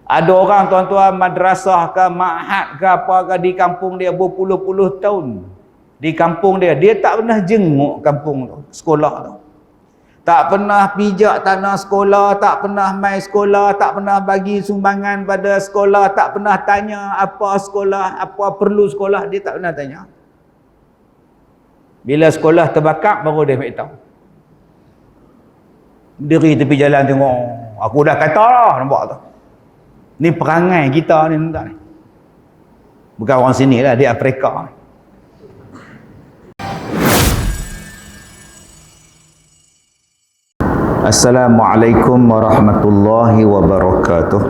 Ada orang tuan-tuan madrasah ke ma'had ke apa ke di kampung dia berpuluh-puluh tahun. Di kampung dia tak pernah jenguk kampung tu, sekolah tu. Tak pernah pijak tanah sekolah, tak pernah mai sekolah, tak pernah bagi sumbangan pada sekolah, tak pernah tanya apa sekolah, apa perlu sekolah, dia tak pernah tanya. Bila sekolah terbakar baru dia beritahu. Diri tepi jalan tengok, aku dah kata lah, nampak tu. Ni perangai kita ni tuan. Bukan orang sini lah, di Afrika. Assalamualaikum warahmatullahi wabarakatuh.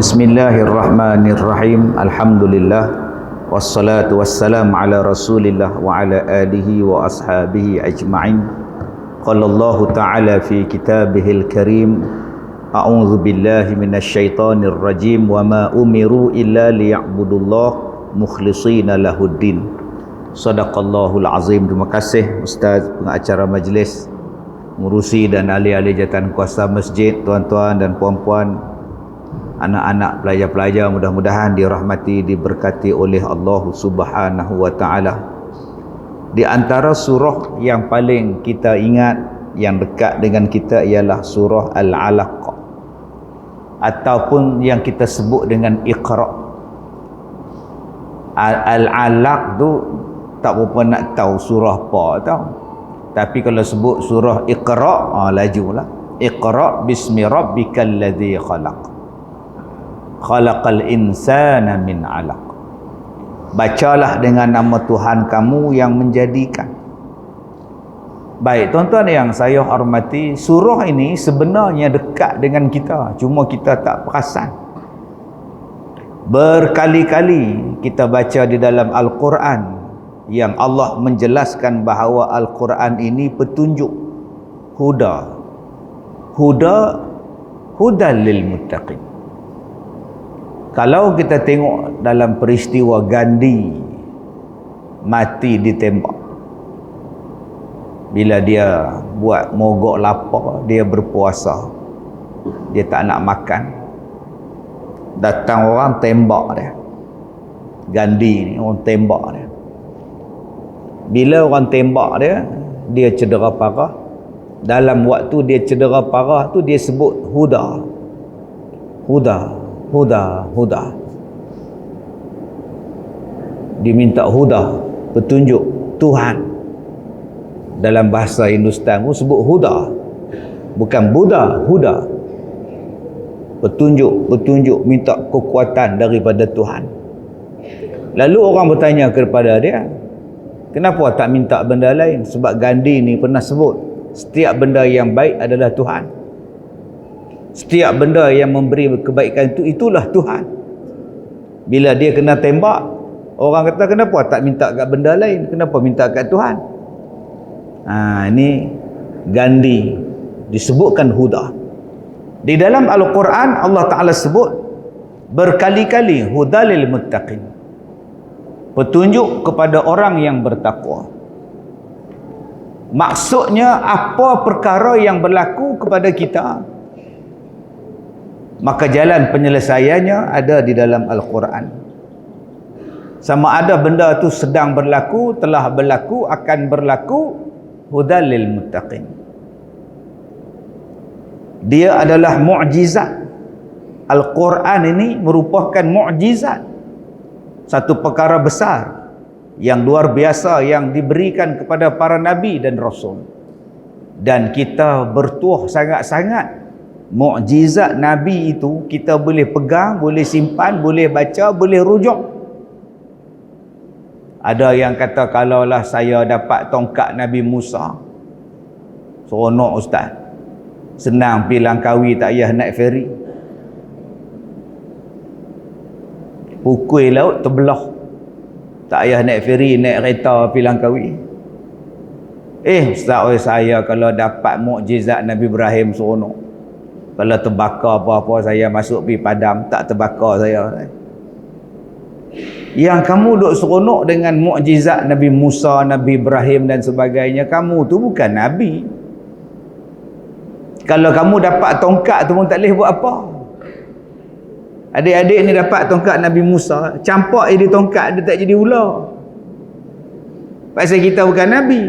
Bismillahirrahmanirrahim. Alhamdulillah. Wassalatu wassalamu ala rasulillah wa ala alihi wa ashabihi ajma'in. Qala Allah ta'ala fi kitabihil karim, a'udzu billahi minasyaitonir rajim, wa ma umiru illa liya'budullah mukhlishina lahuddin. Sadaqallahul azim. Terima kasih Ustaz pengacara majlis, ngurusi dan ahli-ahli jawatan kuasa masjid, tuan-tuan dan puan-puan, anak-anak pelajar-pelajar, mudah-mudahan dirahmati, diberkati oleh Allah Subhanahu wa taala. Di antara surah yang paling kita ingat, yang dekat dengan kita, ialah surah Al-Alaq, ataupun yang kita sebut dengan Iqra. Al-Alaq tu tak berapa nak tahu surah apa tau. Tapi kalau sebut surah Iqra, lajulah. Iqra bismi rabbikal ladzi khalaq. Khalaqal insana min 'alaq. Bacalah dengan nama Tuhan kamu yang menjadikan. Baik tuan-tuan yang saya hormati, surah ini sebenarnya dekat dengan kita, cuma kita tak perasan. Berkali-kali kita baca di dalam Al-Quran yang Allah menjelaskan bahawa Al-Quran ini petunjuk, huda lil muttaqin. Kalau kita tengok dalam peristiwa Gandhi mati ditembak, bila dia buat mogok lapar, dia berpuasa, dia tak nak makan, datang orang tembak dia. Gandhi ni orang tembak dia. Bila orang tembak dia, dia cedera parah. Dalam waktu dia cedera parah tu, dia sebut huda. Dia minta huda, petunjuk Tuhan. Dalam bahasa Hindustan pun sebut huda, bukan Buddha, huda. Petunjuk, minta kekuatan daripada Tuhan. Lalu orang bertanya kepada dia, kenapa tak minta benda lain? Sebab Gandhi ni pernah sebut, setiap benda yang baik adalah Tuhan. Setiap benda yang memberi kebaikan itu, itulah Tuhan. Bila dia kena tembak, orang kata kenapa tak minta kat benda lain? Kenapa minta kat Tuhan? Ini Gandhi disebutkan huda. Di dalam Al-Quran Allah Ta'ala sebut berkali-kali hudalil muttaqin, petunjuk kepada orang yang bertakwa. Maksudnya apa perkara yang berlaku kepada kita, maka jalan penyelesaiannya ada di dalam Al-Quran. Sama ada benda tu sedang berlaku, telah berlaku, akan berlaku, hudalil muttaqin. Dia adalah mukjizat. Al-Quran ini merupakan mukjizat, satu perkara besar yang luar biasa yang diberikan kepada para nabi dan rasul. Dan kita bertuah sangat-sangat mukjizat nabi itu kita boleh pegang, boleh simpan, boleh baca, boleh rujuk. Ada yang kata, kalaulah saya dapat tongkat Nabi Musa, seronok ustaz, senang pergi Langkawi, tak payah naik feri, pukul laut terbelah, tak payah naik feri, naik kereta pergi Langkawi. Ustaz, saya kalau dapat mukjizat Nabi Ibrahim seronok. Kalau terbakar apa-apa, saya masuk pergi padam, tak terbakar saya. Yang kamu duk seronok dengan mukjizat Nabi Musa, Nabi Ibrahim dan sebagainya, kamu tu bukan Nabi. Kalau kamu dapat tongkat tu pun tak boleh buat apa. Adik-adik ni dapat tongkat Nabi Musa, campak dia tongkat, dia tak jadi ular. Pasal kita bukan Nabi.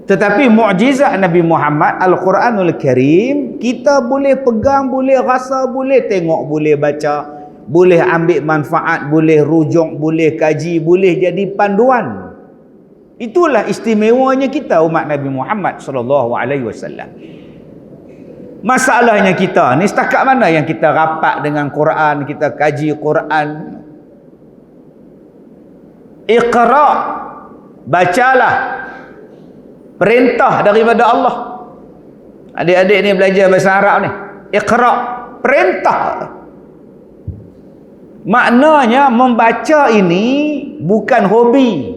Tetapi mukjizat Nabi Muhammad, Al-Quranul Karim, kita boleh pegang, boleh rasa, boleh tengok, boleh baca, boleh ambil manfaat, boleh rujuk, boleh kaji, boleh jadi panduan. Itulah istimewanya kita umat Nabi Muhammad sallallahu alaihi wasallam. Masalahnya kita ni setakat mana yang kita rapat dengan Quran, kita kaji Quran. Iqra, bacalah. Perintah daripada Allah. Adik-adik ni belajar bahasa Arab ni. Iqra, perintah. Maknanya membaca ini bukan hobi.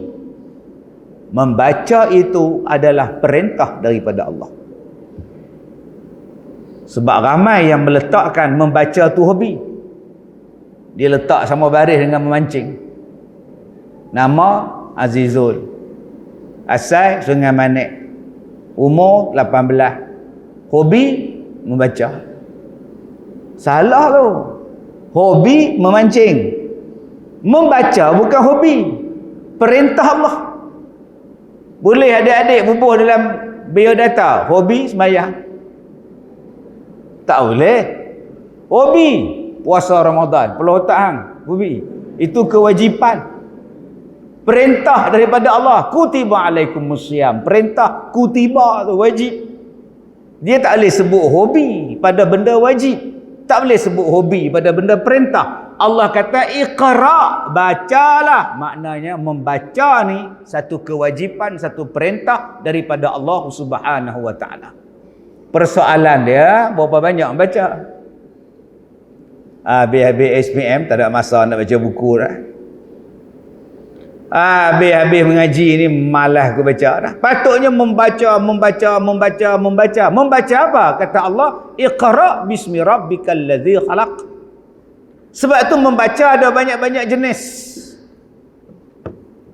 Membaca itu adalah perintah daripada Allah. Sebab ramai yang meletakkan membaca tu hobi. Dia letak sama baris dengan memancing. Nama Azizul, asal Sungai Manik, umur 18, hobi membaca. Salah tu. Hobi memancing. Membaca bukan hobi. Perintah Allah. Boleh adik-adik bubuh dalam biodata, hobi sembahyang? Tak boleh. Hobi puasa Ramadan, perlu otak hang, hobi. Itu kewajipan. Perintah daripada Allah, kutiba alaikumusiyam. Perintah kutiba tu wajib. Dia tak boleh sebut hobi pada benda wajib. Tak boleh sebut hobi pada benda perintah. Allah kata iqra, bacalah. Maknanya membaca ni satu kewajipan, satu perintah daripada Allah Subhanahu wa taala. Persoalan dia, berapa banyak baca? Habis-habis SPM tak ada masa nak baca buku dah. Habis-habis mengaji ni malas aku baca dah. Patutnya membaca. Membaca apa? Kata Allah, iqra bismi rabbikal ladzi khalaq. Sebab tu membaca ada banyak-banyak jenis.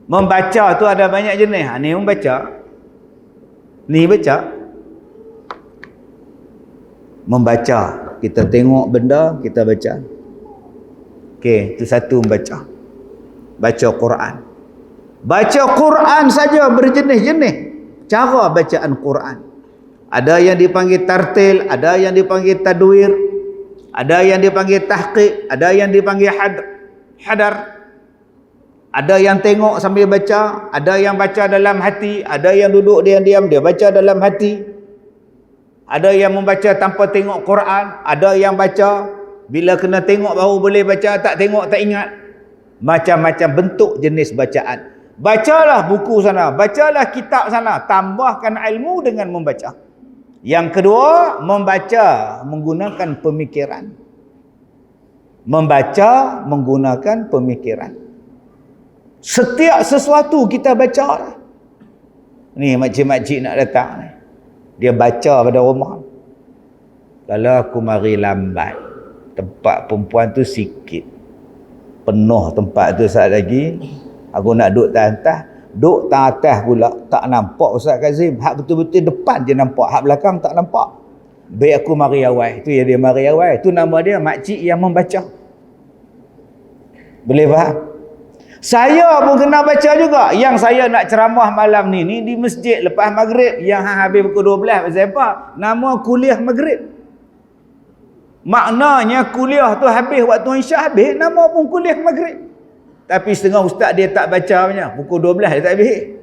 Membaca tu ada banyak jenis. Ni membaca. Ni baca. Membaca, kita tengok benda, kita baca. Okey, itu satu membaca. Baca Quran. Baca Quran saja berjenis-jenis cara bacaan Quran. Ada yang dipanggil tartil, ada yang dipanggil tadwir, ada yang dipanggil tahqiq, ada yang dipanggil hadar. Ada yang tengok sambil baca, ada yang baca dalam hati, ada yang duduk diam-diam dia baca dalam hati. Ada yang membaca tanpa tengok Quran, ada yang baca bila kena tengok baru boleh baca, tak tengok tak ingat. Macam-macam bentuk jenis bacaan. Bacalah buku sana, bacalah kitab sana, tambahkan ilmu dengan membaca. Yang kedua, membaca menggunakan pemikiran. Membaca menggunakan pemikiran. Setiap sesuatu kita baca. Ni makcik-makcik nak datang ni. Dia baca pada rumah. Kalau aku mari lambat, tempat perempuan tu sikit, penuh tempat tu saat lagi, aku nak duduk atas. Duduk atas pula tak nampak Ustaz Kazim. Hak betul-betul depan je nampak, hak belakang tak nampak. Baik aku mari awal. Tu yang dia mari awal. Tu nama dia makcik yang membaca. Boleh faham? Saya pun kena baca juga. Yang saya nak ceramah malam ni di masjid lepas maghrib. Yang habis pukul 12 pasal apa? Nama kuliah maghrib. Maknanya kuliah tu habis waktu Isyak habis, nama pun kuliah maghrib. Tapi setengah ustaz dia tak baca punya. Pukul 12 dia tak habis.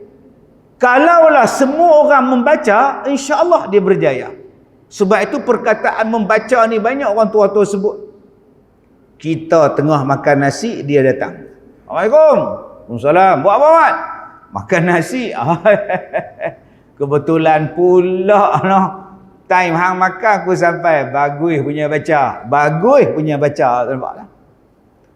Kalaulah semua orang membaca, insya-Allah dia berjaya. Sebab itu perkataan membaca ni banyak orang tua-tua sebut. Kita tengah makan nasi, dia datang. Assalamualaikum. Waalaikumsalam. Buat apa, Mat? Makan nasi. Kebetulan pula no. Time hang makan aku sampai. Bagus punya baca. Bagus punya baca. Nampaklah.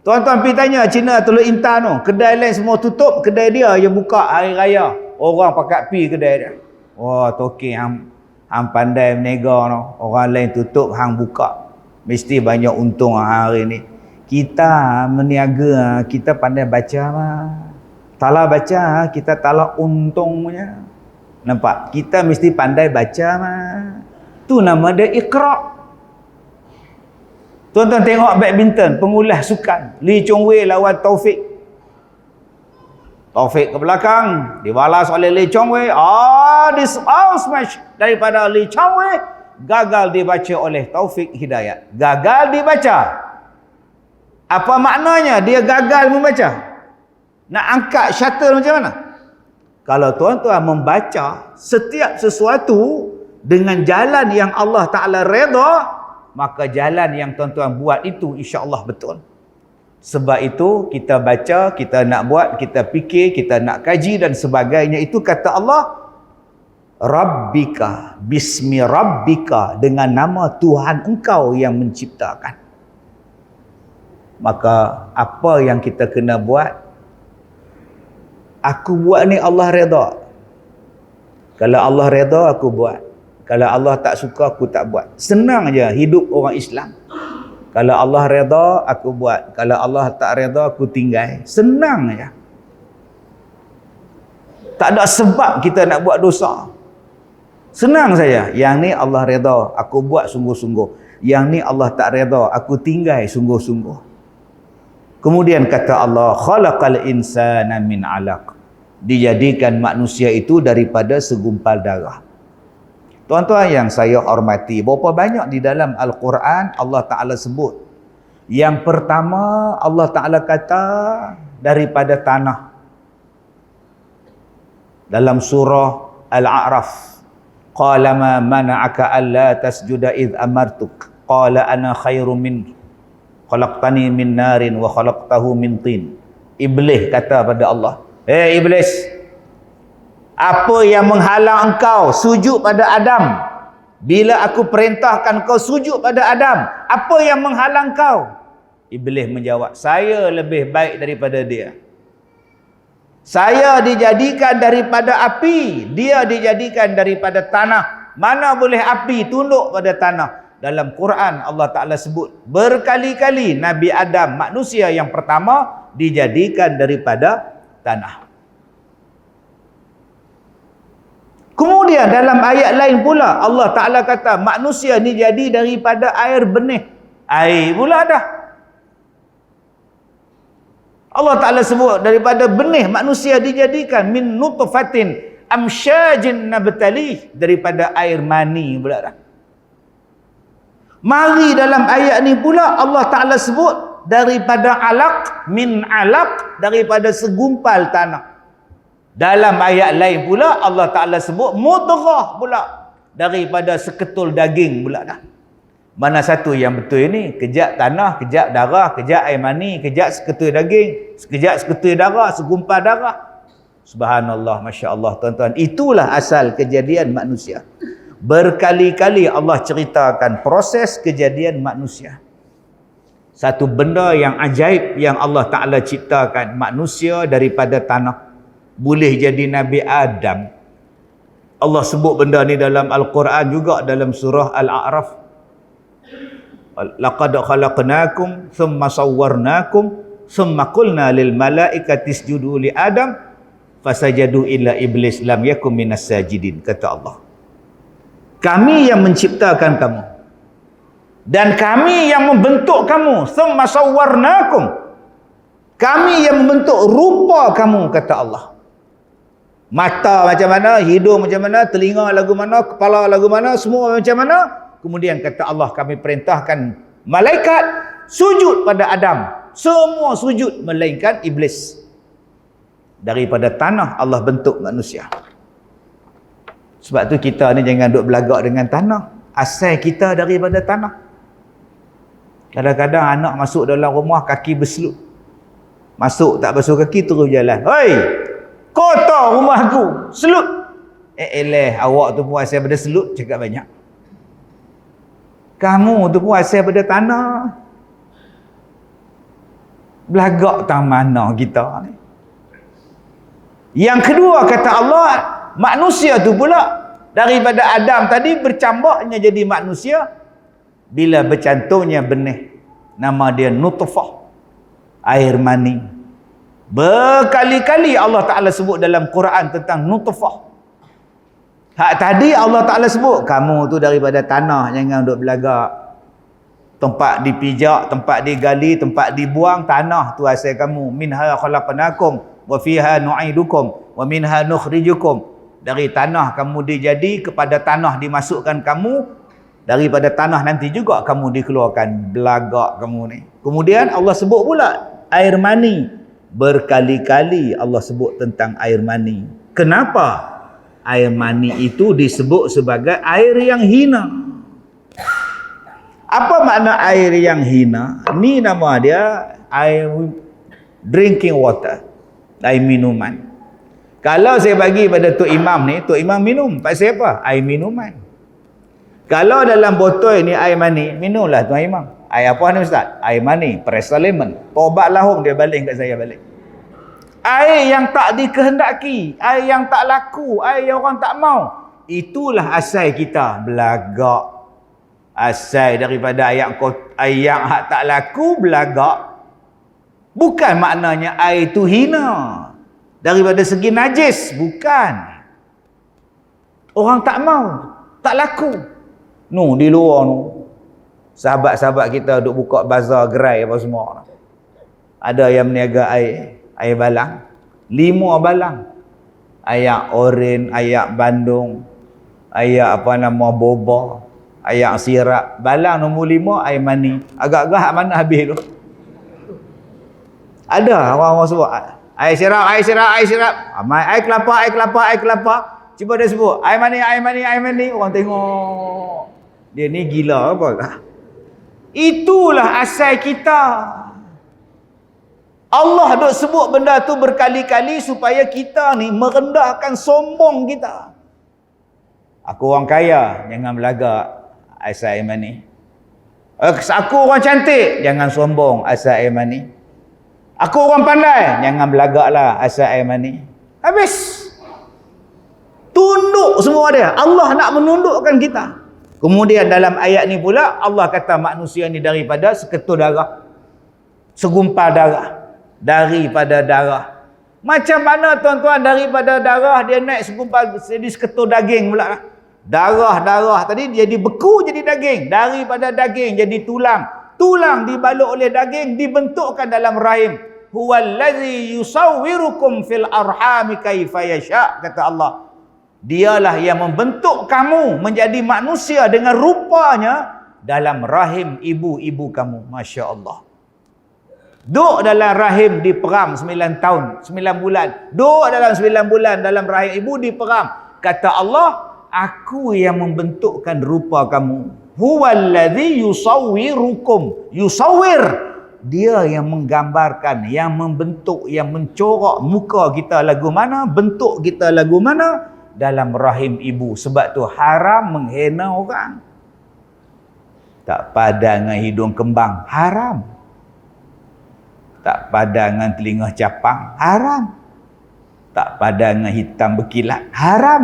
Tuan-tuan pergi tanya Cina Teluk Intan tu. Kedai lain semua tutup. Kedai dia yang buka hari raya. Orang pakat pi kedai dia. Wah, toki hang pandai menega no. Orang lain tutup, hang buka. Mesti banyak untung hari ni. Kita meniaga, kita pandai baca mah. Tala baca, kita tala untungnya. Nampak? Kita mesti pandai baca mah. Tu nama dia Iqra. Tuan-tuan tengok badminton, pengulas sukan, Lee Chong Wei lawan Taufik. Taufik ke belakang, dibalas oleh Lee Chong Wei. This smash daripada Lee Chong Wei gagal dibaca oleh Taufik Hidayat. Gagal dibaca. Apa maknanya dia gagal membaca? Nak angkat shuttle macam mana? Kalau tuan-tuan membaca setiap sesuatu dengan jalan yang Allah Ta'ala redha, maka jalan yang tuan-tuan buat itu insya-Allah betul. Sebab itu kita baca, kita nak buat, kita fikir, kita nak kaji dan sebagainya. Itu kata Allah, Rabbika, bismi Rabbika, dengan nama Tuhan engkau yang menciptakan. Maka apa yang kita kena buat? Aku buat ni Allah redha. Kalau Allah redha aku buat. Kalau Allah tak suka aku tak buat. Senang aja hidup orang Islam. Kalau Allah redha aku buat. Kalau Allah tak redha aku tinggal. Senang aja. Tak ada sebab kita nak buat dosa. Senang saja. Yang ni Allah redha aku buat sungguh-sungguh. Yang ni Allah tak redha aku tinggal sungguh-sungguh. Kemudian kata Allah, khalaqal insana min 'alaq. Dijadikan manusia itu daripada segumpal darah. Tuan-tuan yang saya hormati, berapa banyak di dalam Al-Quran Allah Ta'ala sebut. Yang pertama Allah Ta'ala kata daripada tanah. Dalam surah Al-A'raf. Qala ma mana'aka alla tasjuda idh amartuk. Qala ana khairum min. Khalaqtani min narin wa khalaqtahu min tin. Iblis kata pada Allah, Iblis, apa yang menghalang engkau sujud pada Adam? Bila aku perintahkan kau sujud pada Adam, apa yang menghalang kau? Iblis menjawab, saya lebih baik daripada dia. Saya dijadikan daripada api, dia dijadikan daripada tanah. Mana boleh api tunduk pada tanah? Dalam Quran Allah Ta'ala sebut berkali-kali Nabi Adam, manusia yang pertama, dijadikan daripada tanah. Kemudian dalam ayat lain pula Allah Ta'ala kata manusia ni jadi daripada air benih. Air pula dah. Allah Ta'ala sebut daripada benih manusia dijadikan min nutfatin amsyajin nabtalih, daripada air mani pula dah. Mari dalam ayat ni pula Allah Ta'ala sebut daripada alaq, min alaq, daripada segumpal tanah. Dalam ayat lain pula Allah Ta'ala sebut mudghah pula, daripada seketul daging pula dah. Mana satu yang betul ini? Kejap tanah, kejap darah, kejap air mani, kejap seketul daging, sekejap seketul darah, segumpal darah. Subhanallah, Masya Allah tuan-tuan. Itulah asal kejadian manusia. Berkali-kali Allah ceritakan proses kejadian manusia. Satu benda yang ajaib yang Allah Ta'ala ciptakan, manusia daripada tanah. Boleh jadi Nabi Adam. Allah sebut benda ni dalam Al-Quran juga, dalam surah Al-A'raf. Laqad khalaqnakum thumma sawwarnakum thumma qulna lil malaikati isjudu li Adam fasajadu illa iblis lam yakum minas sajidin, kata Allah. Kami yang menciptakan kamu dan kami yang membentuk kamu. Thumma sawwarnakum, kami yang membentuk rupa kamu, kata Allah. Mata macam mana, hidung macam mana, telinga lagu mana, kepala lagu mana, semua macam mana. Kemudian kata Allah, kami perintahkan malaikat sujud pada Adam. Semua sujud melainkan iblis. Daripada tanah Allah bentuk manusia. Sebab tu kita ni jangan duk belagak dengan tanah. Asal kita daripada tanah. Kadang-kadang anak masuk dalam rumah kaki berselut. Masuk tak basuh kaki terus jalan. Hoi, kotor rumah aku, selut. Awak tu pun asal pada selut, cakap banyak. Kamu tu pun asal pada tanah. Belagak tang mana kita ni. Yang kedua kata Allah, manusia tu pula daripada Adam tadi bercambaknya jadi manusia bila bercantumnya benih. Nama dia nutfah, air mani. Berkali-kali Allah Ta'ala sebut dalam Quran tentang nutfah. Hak tadi Allah Ta'ala sebut, kamu tu daripada tanah, jangan duk belagak. Tempat dipijak, tempat digali, tempat dibuang, tanah tu asal kamu. Minha khalaqnakum wa fiha nu'idukum wa minha nukhrijukum. Dari tanah kamu dijadi, kepada tanah dimasukkan kamu, daripada tanah nanti juga kamu dikeluarkan. Belagak kamu ni. Kemudian Allah sebut pula air mani. Berkali-kali Allah sebut tentang air mani. Kenapa air mani itu disebut sebagai air yang hina? Apa makna air yang hina? Ni nama dia air drinking water, air minuman. Kalau saya bagi pada Tok Imam ni, Tok Imam minum. Pasal apa? Air minuman. Kalau dalam botol ni air mani, minumlah Tuan Imam. Air apa ni Ustaz? Air mani, presa lemon. Tobat lahum dia balik kat saya balik. Air yang tak dikehendaki, air yang tak laku, air yang orang tak mau. Itulah asal kita belagak. Asal daripada air yang hak tak laku, belagak. Bukan maknanya air itu hina. Daripada segi najis, bukan. Orang tak mau, tak laku. Di luar sahabat-sahabat kita duk buka bazar gerai apa semua. Ada yang meniaga air balang. 5 balang. Air oren, air bandung, air boba, air sirap. Balang nombor 5 air mani. Agak-agak hak mana habis tu? Ada orang-orang sebut air sirap. Air kelapa. Cuba dia sebut air mani. Orang tengok. Dia ni gila apa? Itulah asal kita. Allah duk sebut benda tu berkali-kali supaya kita ni merendahkan sombong kita. Aku orang kaya, jangan belagak asal air mani. Aku orang cantik, jangan sombong asal air mani. Aku orang pandai, jangan belagaklah asal air mani. Habis. Tunduk semua dia. Allah nak menundukkan kita. Kemudian dalam ayat ni pula Allah kata manusia ni daripada seketul darah, segumpal darah, daripada darah. Macam mana tuan-tuan daripada darah dia naik segumpal jadi seketul daging pula lah. Darah tadi jadi beku jadi daging, daripada daging jadi tulang, tulang dibalut oleh daging dibentukkan dalam rahim. Huwallazi yusawwirukum fil arhami kaifa yasha, kata Allah. Dialah yang membentuk kamu menjadi manusia dengan rupanya dalam rahim ibu-ibu kamu. Masya Allah. Duk dalam rahim diperam 9 tahun, 9 bulan. Duk dalam 9 bulan dalam rahim ibu diperam. Kata Allah, aku yang membentukkan rupa kamu. Huwallazi yusawwirukum. Yusawwir. Dia yang menggambarkan, yang membentuk, yang mencorak muka kita lagu mana, bentuk kita lagu mana dalam rahim ibu. Sebab tu haram menghina orang. Tak padan dengan hidung kembang, haram. Tak padan dengan telinga capang, haram. Tak padan dengan hitam berkilat, haram.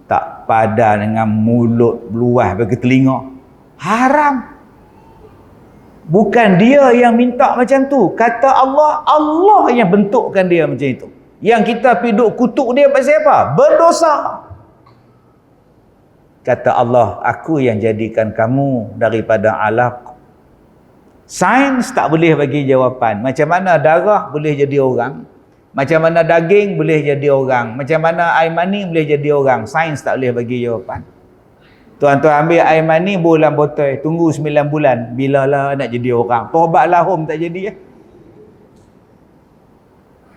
Tak padan dengan mulut luas bagi telinga, haram. Bukan dia yang minta macam tu. Kata Allah, Allah yang bentukkan dia macam itu. Yang kita pergi duk kutuk dia pasal apa? Berdosa. Kata Allah, aku yang jadikan kamu daripada alaq. Sains tak boleh bagi jawapan. Macam mana darah boleh jadi orang, macam mana daging boleh jadi orang, macam mana air mani boleh jadi orang. Sains tak boleh bagi jawapan. Tuan-tuan ambil air mani dalam botol, tunggu 9 bulan, bilalah nak jadi orang. Taubatlah home tak jadi.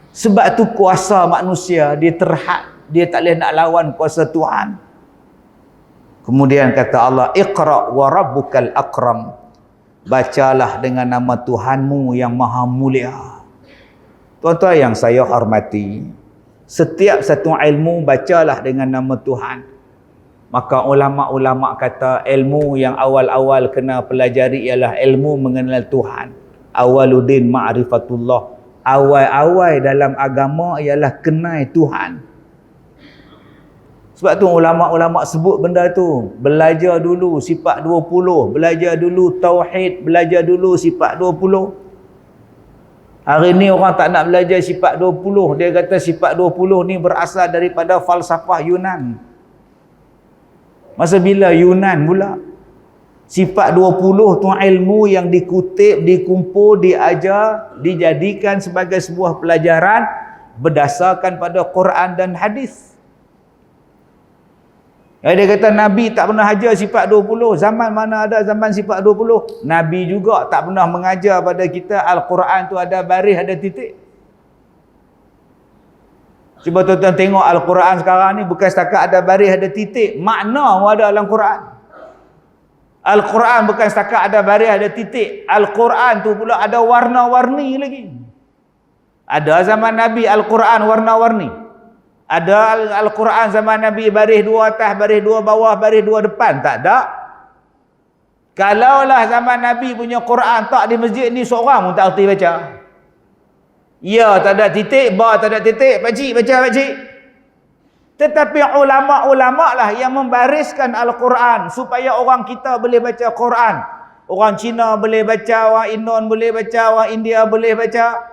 Sebab tu kuasa manusia dia terhad, dia tak boleh nak lawan kuasa Tuhan. Kemudian kata Allah, Iqra wa rabbukal akram. Bacalah dengan nama Tuhanmu yang maha mulia. Tuan-tuan yang saya hormati, setiap satu ilmu bacalah dengan nama Tuhan. Maka ulama-ulama kata ilmu yang awal-awal kena pelajari ialah ilmu mengenal Tuhan. Awaluddin ma'rifatullah. Awal-awal dalam agama ialah kenal Tuhan. Sebab tu ulama-ulama sebut benda tu. Belajar dulu sifat 20. Belajar dulu tauhid. Belajar dulu sifat 20. Hari ni orang tak nak belajar sifat 20. Dia kata sifat 20 ni berasal daripada falsafah Yunan. Masa bila Yunan pula? Sifat 20 tu ilmu yang dikutip, dikumpul, diajar, dijadikan sebagai sebuah pelajaran berdasarkan pada Quran dan hadis. Dia kata Nabi tak pernah ajar sifat 20. Zaman mana ada zaman sifat 20? Nabi juga tak pernah mengajar pada kita Al-Quran tu ada baris, ada titik. Cuba tuan-tuan tengok Al-Quran sekarang ni bukan setakat ada baris, ada titik. Makna ada dalam Quran. Al-Quran bukan setakat ada baris, ada titik. Al-Quran tu pula ada warna-warni lagi. Ada zaman Nabi Al-Quran warna-warni. Ada Al-Quran zaman Nabi baris 2 atas, baris 2 bawah, baris 2 depan. Tak ada. Kalaulah zaman Nabi punya Quran tak di masjid ni seorang pun tak erti baca. Ya, tak ada titik, ba tak ada titik, pakcik baca pakcik. Tetapi ulama-ulama lah yang membariskan Al-Quran supaya orang kita boleh baca Quran. Orang Cina boleh baca, orang Indon boleh baca, orang India boleh baca.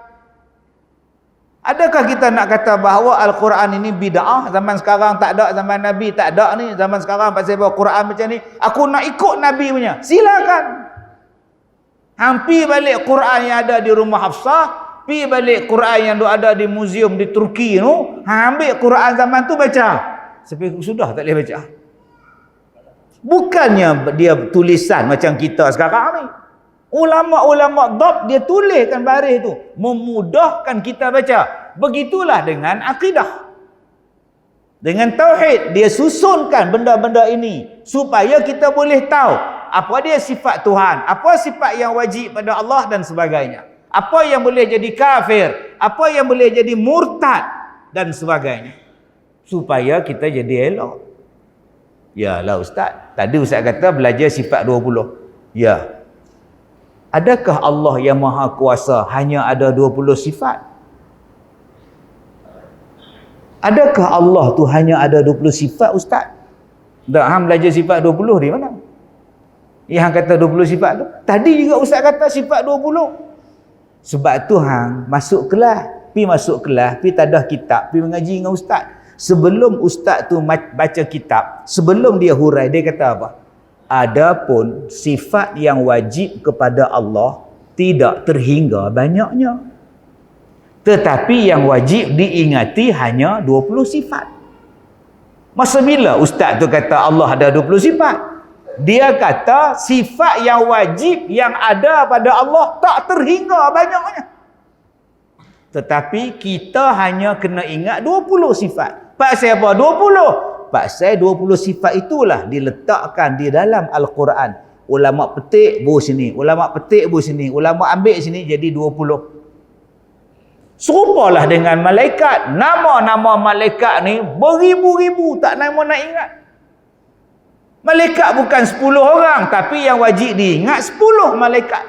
Adakah kita nak kata bahawa Al-Quran ini bid'ah? Zaman sekarang tak ada, zaman Nabi tak ada ni. Zaman sekarang pasal bawa Quran macam ni, aku nak ikut Nabi punya. Silakan. Hampir balik Quran yang ada di rumah Hafsah, pi balik Quran yang ada di muzium di Turki tu, ambil Quran zaman tu baca. Sampai sudah tak boleh baca. Bukannya dia tulisan macam kita sekarang ni. Ulama-ulama dhab dia tuliskan baris tu, memudahkan kita baca. Begitulah dengan akidah. Dengan tauhid, dia susunkan benda-benda ini supaya kita boleh tahu apa dia sifat Tuhan, apa sifat yang wajib pada Allah dan sebagainya. Apa yang boleh jadi kafir, apa yang boleh jadi murtad dan sebagainya. Supaya kita jadi elok. Yalah Ustaz, tadi Ustaz kata belajar sifat 20. Ya. Adakah Allah yang maha kuasa hanya ada 20 sifat? Adakah Allah tu hanya ada 20 sifat Ustaz? Tak, hang belajar sifat 20 di mana? Yang kata 20 sifat tu. Tadi juga Ustaz kata sifat 20. Sebab tu hang masuk kelas, pi tadah kitab, pi mengaji dengan ustaz. Sebelum ustaz tu baca kitab, sebelum dia hurai, dia kata apa? Adapun sifat yang wajib kepada Allah tidak terhingga banyaknya. Tetapi yang wajib diingati hanya 20 sifat. Masa bila ustaz tu kata Allah ada 20 sifat? Dia kata sifat yang wajib yang ada pada Allah tak terhingga banyaknya. Tetapi kita hanya kena ingat 20 sifat. Pasal apa 20? Pasal 20 sifat itulah diletakkan di dalam Al-Quran. Ulama petik bu sini, ulama petik bu sini, ulama ambil sini jadi 20. Serupalah dengan malaikat. Nama-nama malaikat ni beribu-ribu, tak nama nak ingat. Malaikat bukan 10 orang, tapi yang wajib diingat 10 malaikat.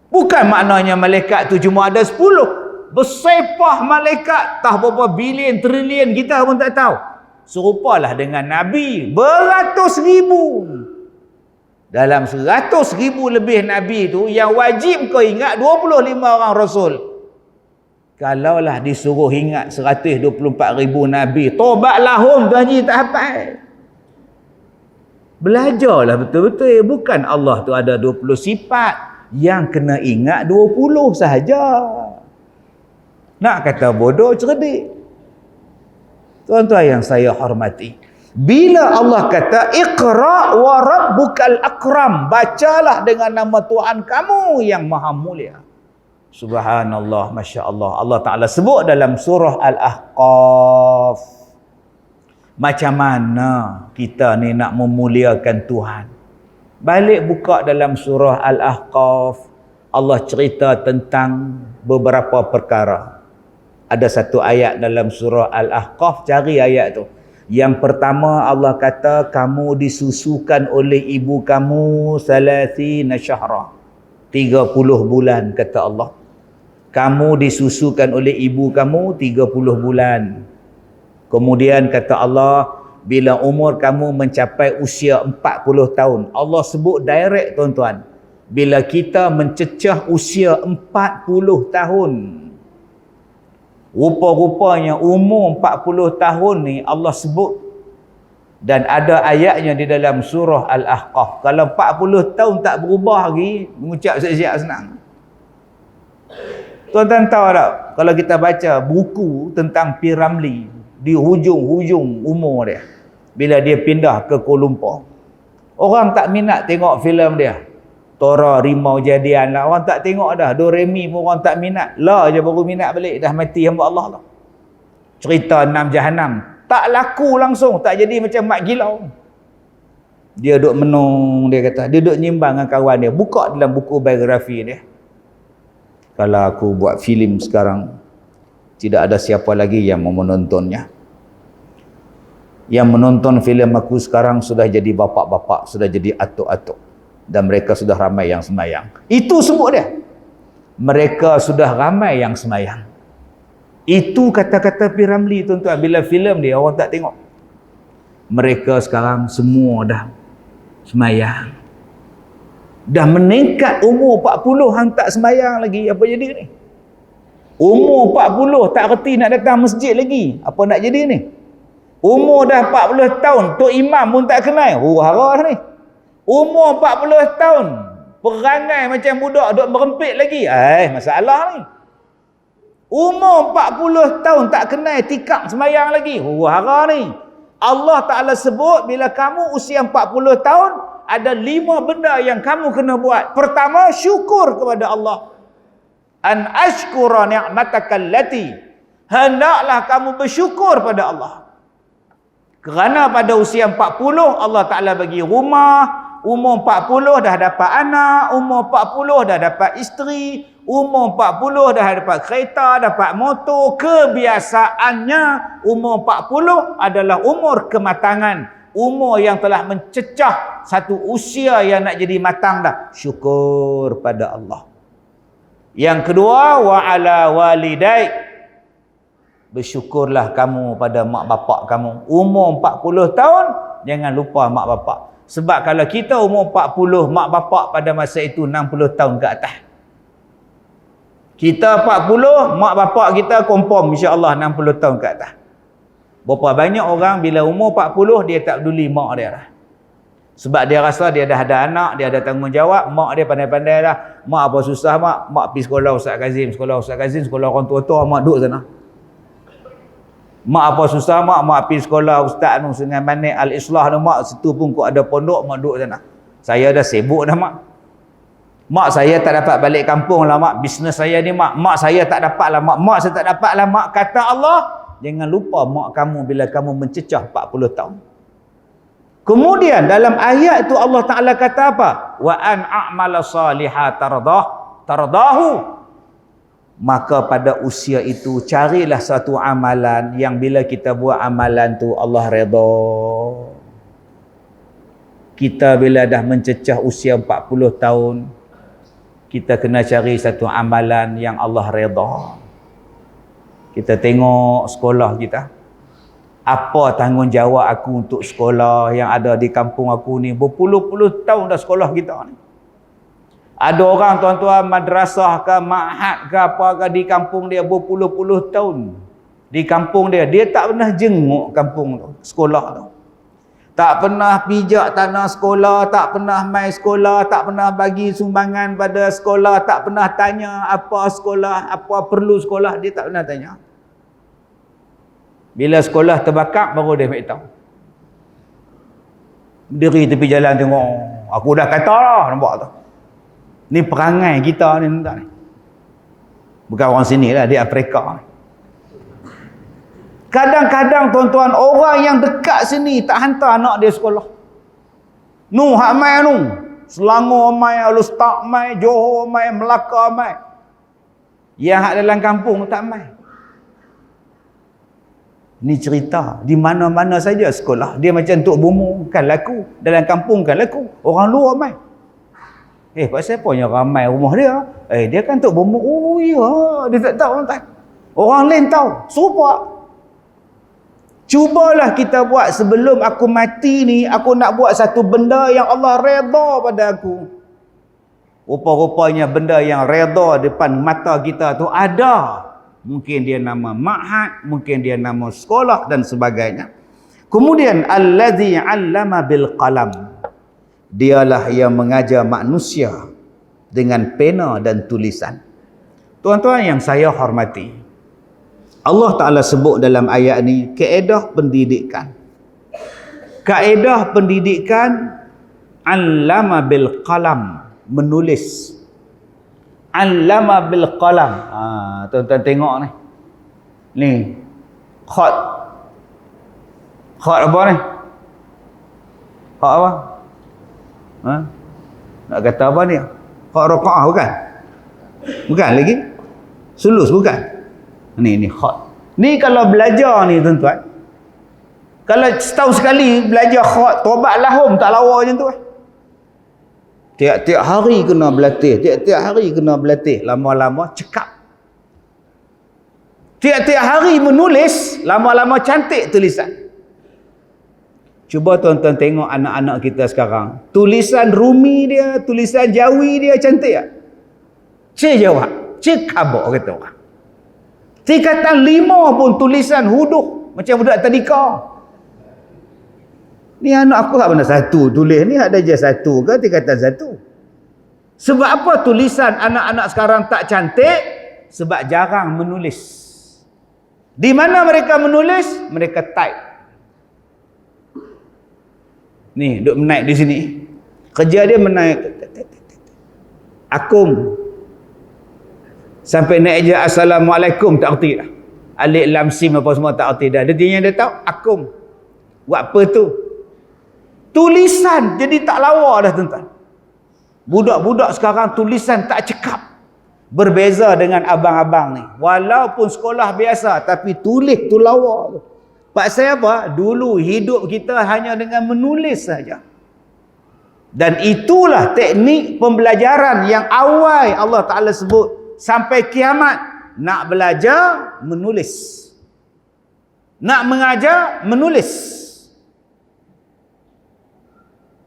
Bukan maknanya malaikat tu cuma ada 10. Bersepah malaikat, tak berapa bilion, trilion, kita pun tak tahu. Serupalah dengan Nabi, beratus ribu. Dalam 100 ribu lebih Nabi tu, yang wajib kau ingat 25 orang Rasul. Kalaulah disuruh ingat 124 ribu Nabi, tobat lahum tu haji tak hafal. Belajarlah betul-betul. Bukan Allah tu ada 20 sifat. Yang kena ingat 20 sahaja. Nak kata bodoh, cerdik. Tuan-tuan yang saya hormati, bila Allah kata Iqra wa rabbukal akram, bacalah dengan nama Tuhan kamu yang maha mulia. Subhanallah, Masya Allah. Allah Ta'ala sebut dalam surah Al-Ahqaf. Macam mana kita ni nak memuliakan Tuhan? Balik buka dalam surah Al-Ahqaf. Allah cerita tentang beberapa perkara. Ada satu ayat dalam surah Al-Ahqaf, cari ayat tu. Yang pertama Allah kata, kamu disusukan oleh ibu kamu salasina syahra. 30 bulan kata Allah. Kamu disusukan oleh ibu kamu 30 bulan. Kemudian kata Allah, bila umur kamu mencapai usia 40 tahun. Allah sebut direct tuan-tuan. bila kita mencecah usia 40 tahun. Rupa-rupanya umur 40 tahun ni Allah sebut, dan ada ayatnya di dalam surah Al-Ahqaf. Kalau 40 tahun tak berubah lagi, mengucap siap-siap senang. Tuan-tuan tahu tak, kalau kita baca buku tentang P. Ramlee di hujung-hujung umur dia, bila dia pindah ke Kuala Lumpur, orang tak minat tengok filem dia. Tora Rimau Jadian lah, orang tak tengok dah. Doremi pun orang tak minat. Lah je baru minat balik, dah mati hamba Allah lah. Cerita 6 Jahanam tak laku langsung, tak jadi macam Mat Gilau. Dia duduk menung, dia kata, dia duduk nyimbang dengan kawan dia. Buka dalam buku biografi dia. Kalau aku buat filem sekarang, tidak ada siapa lagi yang mau menontonnya. Yang menonton filem aku sekarang sudah jadi bapak-bapak, sudah jadi atuk-atuk, dan mereka sudah ramai yang semayang. Itu sebut dia. Mereka sudah ramai yang semayang. Itu kata-kata P. Ramlee, tuan-tuan. Bila filem dia orang tak tengok. Mereka sekarang semua dah semayang. Dah meningkat umur 40 hang tak semayang lagi. Apa jadi ni? Umur 40 tak reti nak datang masjid lagi. Apa nak jadi ni? Umur dah 40 tahun, Tok Imam pun tak kenal. Hara ni. Umur 40 tahun, perangai macam budak, duk merempit lagi. Masalah ni. Umur 40 tahun tak kenal tikam semayang lagi. Hara ni. Allah Ta'ala sebut, bila kamu usia 40 tahun, ada 5 benda yang kamu kena buat. Pertama, syukur kepada Allah. An ashkura ni'mataka allati. Hendaklah kamu bersyukur pada Allah. Kerana pada usia 40, Allah Ta'ala bagi rumah. Umur 40 dah dapat anak. Umur 40 dah dapat isteri. Umur 40 dah dapat kereta, dapat motor. Kebiasaannya, umur 40 adalah umur kematangan. Umur yang telah mencecah satu usia yang nak jadi matang dah. Syukur pada Allah. Yang kedua, wa ala walidaik. Bersyukurlah kamu pada mak bapak kamu. Umur 40 tahun, jangan lupa mak bapak. Sebab kalau kita umur 40, mak bapak pada masa itu 60 tahun ke atas. Kita 40, mak bapak kita confirm insya-Allah 60 tahun ke atas. Berapa banyak orang bila umur 40 dia tak peduli mak dia dah. Sebab dia rasa dia dah ada anak, dia ada tanggungjawab, mak dia pandai-pandai dah. Mak apa susah mak pergi sekolah Ustaz Kazim, sekolah orang tua-tua, mak duduk sana. Mak apa susah mak pergi sekolah Ustaz Sungai Manik Al-Islah tu mak, situ pun kok ada pondok, mak duduk sana. Saya dah sibuk dah mak. Mak saya tak dapat balik kampung lah mak, bisnes saya ni mak. Mak saya tak dapat lah mak, saya tak dapat lah mak. Kata Allah, jangan lupa mak kamu bila kamu mencecah 40 tahun. Kemudian dalam ayat itu Allah Ta'ala kata apa? Wa an a'mala salihah tardahu. Maka pada usia itu carilah satu amalan yang bila kita buat amalan tu Allah redha. Kita bila dah mencecah usia 40 tahun, kita kena cari satu amalan yang Allah redha. Kita tengok sekolah kita. Apa tanggungjawab aku untuk sekolah yang ada di kampung aku ni? Berpuluh-puluh tahun dah sekolah kita ni. Ada orang tuan-tuan madrasah ke ma'had ke apa ke di kampung dia berpuluh-puluh tahun. Di kampung dia tak pernah jenguk kampung tu, sekolah tu. Tak pernah pijak tanah sekolah, tak pernah mai sekolah, tak pernah bagi sumbangan pada sekolah, tak pernah tanya apa sekolah, apa perlu sekolah, dia tak pernah tanya. Bila sekolah terbakar baru dia beritahu. Diri tepi jalan tengok, aku dah kata lah, nampak tu. Ni perangai kita ni, ni. Bukan orang sini lah, di Afrika. Kadang-kadang tuan-tuan, orang yang dekat sini tak hantar anak dia sekolah. Nu hak mai nu. Selangor mai, Alustaq mai, Johor mai, Melaka mai. Yang hak dalam kampung tak mai. Ni cerita di mana-mana saja sekolah. Dia macam Tok Bomo kan laku, dalam kampung kan laku. Orang luar mai. Pasal apa yang ramai rumah dia? Dia kan Tok Bomo. Oh ya, dia tak tahu tak. Orang lain tahu. Serupa. Cubalah kita buat sebelum aku mati ni, aku nak buat satu benda yang Allah redha pada aku. rupa-rupanya benda yang reda depan mata kita tu ada. Mungkin dia nama ma'had, mungkin dia nama sekolah dan sebagainya. Kemudian allazi 'allama bil qalam. Dialah yang mengajar manusia dengan pena dan tulisan. Tuan-tuan yang saya hormati, Allah Ta'ala sebut dalam ayat ni kaedah pendidikan. Kaedah pendidikan 'allama bil qalam, menulis. 'Allama bil qalam. Tuan-tuan tengok ni. Ni. Khat. Khat apa ni? Khat apa? Nak kata apa ni? Khat raqa'ah bukan? Bukan lagi? Sulus bukan? Ni khat. Ni kalau belajar ni tuan-tuan. Kalau setahun sekali belajar khat, tobat lahum tak lawa macam tu. Tiap-tiap hari kena berlatih, tiap-tiap hari kena berlatih, lama-lama cekap. Tiap-tiap hari menulis, lama-lama cantik tulisan. Cuba tuan-tuan tengok anak-anak kita sekarang. Tulisan Rumi dia, tulisan Jawi dia cantik tak? Cik jawab, cik kabok kata orang. Tingkatan 5 pun tulisan huduh macam budak tadika. Ni anak aku tak pernah satu tulis ni, ada je satu ke tingkatan 1. Sebab apa tulisan anak-anak sekarang tak cantik? Sebab jarang menulis. Di mana mereka menulis? Mereka type. Ni duk menaik di sini. Kerja dia menaik. Akum. Sampai naik je assalamualaikum tak erti dah. Alif lam sim apa semua tak erti dah. Dia tahu akum. Buat apa tu? Tulisan jadi tak lawa dah tuan-tuan. Budak-budak sekarang tulisan tak cekap. Berbeza dengan abang-abang ni. Walaupun sekolah biasa tapi tulis tu lawa tu. Pasal apa? Dulu hidup kita hanya dengan menulis saja. Dan itulah teknik pembelajaran yang awal Allah Ta'ala sebut. Sampai kiamat. Nak belajar, menulis. Nak mengajar, menulis.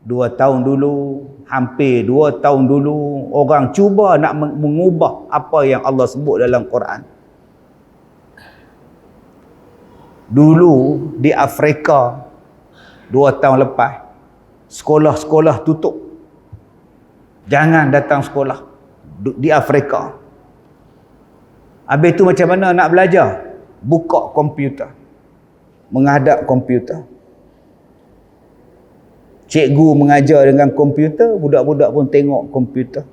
2 tahun dulu, hampir 2 tahun dulu, orang cuba nak mengubah apa yang Allah sebut dalam Quran. Dulu di Afrika 2 tahun lepas, sekolah-sekolah tutup. Jangan datang sekolah di Afrika. Habis tu macam mana nak belajar? Buka komputer. Menghadap komputer. Cikgu mengajar dengan komputer, budak-budak pun tengok komputer.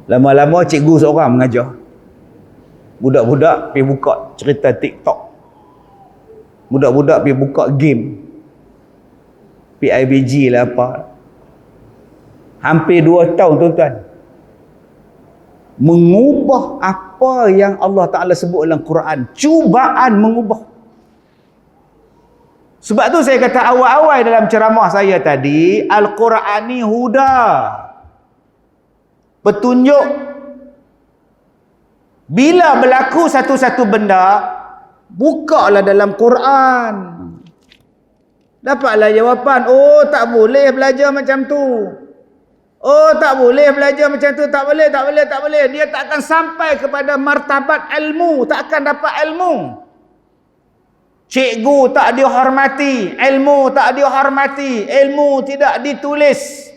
Lama-lama cikgu seorang mengajar. Budak-budak pergi buka cerita TikTok. Budak-budak pergi buka game. PIBG lah apa. Hampir 2 tahun tuan-tuan. Mengubah apa yang Allah Ta'ala sebut dalam Quran. Cubaan mengubah. Sebab tu saya kata awal-awal dalam ceramah saya tadi, Al-Quran ni huda. Petunjuk. Bila berlaku satu-satu benda, bukalah dalam Quran. Dapatlah jawapan. Oh, tak boleh belajar macam tu. Oh, tak boleh belajar macam tu. Tak boleh. Dia tak akan sampai kepada martabat ilmu. Tak akan dapat ilmu. Cikgu tak dihormati. Ilmu tak dihormati. Ilmu tidak ditulis.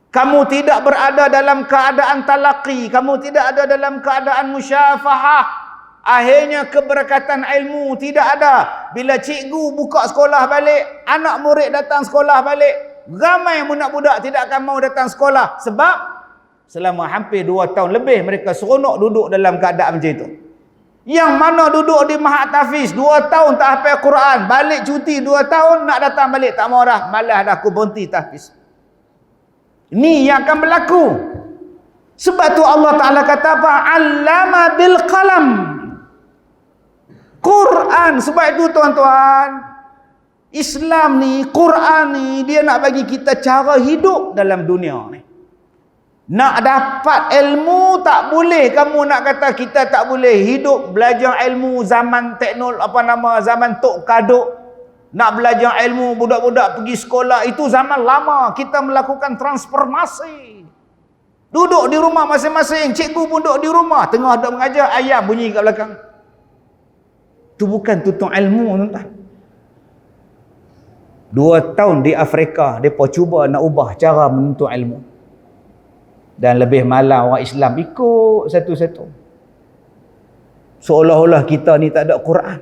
Kamu tidak berada dalam keadaan talaqi. Kamu tidak ada dalam keadaan musyafahah. Akhirnya keberkatan ilmu tidak ada. Bila cikgu buka sekolah balik, anak murid datang sekolah balik, ramai budak-budak tidak akan mau datang sekolah. Sebab selama hampir 2 tahun lebih mereka seronok duduk dalam keadaan macam itu. Yang mana duduk di Mahat Tafiz 2 tahun tak hafal Quran, balik cuti 2 tahun, nak datang balik tak mau dah, malas dah aku berhenti tahfiz. Ini yang akan berlaku. Sebab tu Allah Ta'ala kata apa? Allama bil qalam. Quran. Sebab itu tuan-tuan, Islam ni, Quran ni, dia nak bagi kita cara hidup dalam dunia ni. Nak dapat ilmu tak boleh kamu nak kata kita tak boleh hidup belajar ilmu zaman zaman Tok Kaduk. Nak belajar ilmu, budak-budak pergi sekolah. Itu zaman lama. Kita melakukan transformasi. Duduk di rumah masing-masing. Cikgu pun duduk di rumah. Tengah duduk mengajar, ayam bunyi kat belakang. Itu bukan tuntut ilmu, tuan-tuan. 2 tahun di Afrika, mereka cuba nak ubah cara menuntut ilmu. Dan lebih malang orang Islam ikut satu-satu. Seolah-olah kita ni tak ada Quran.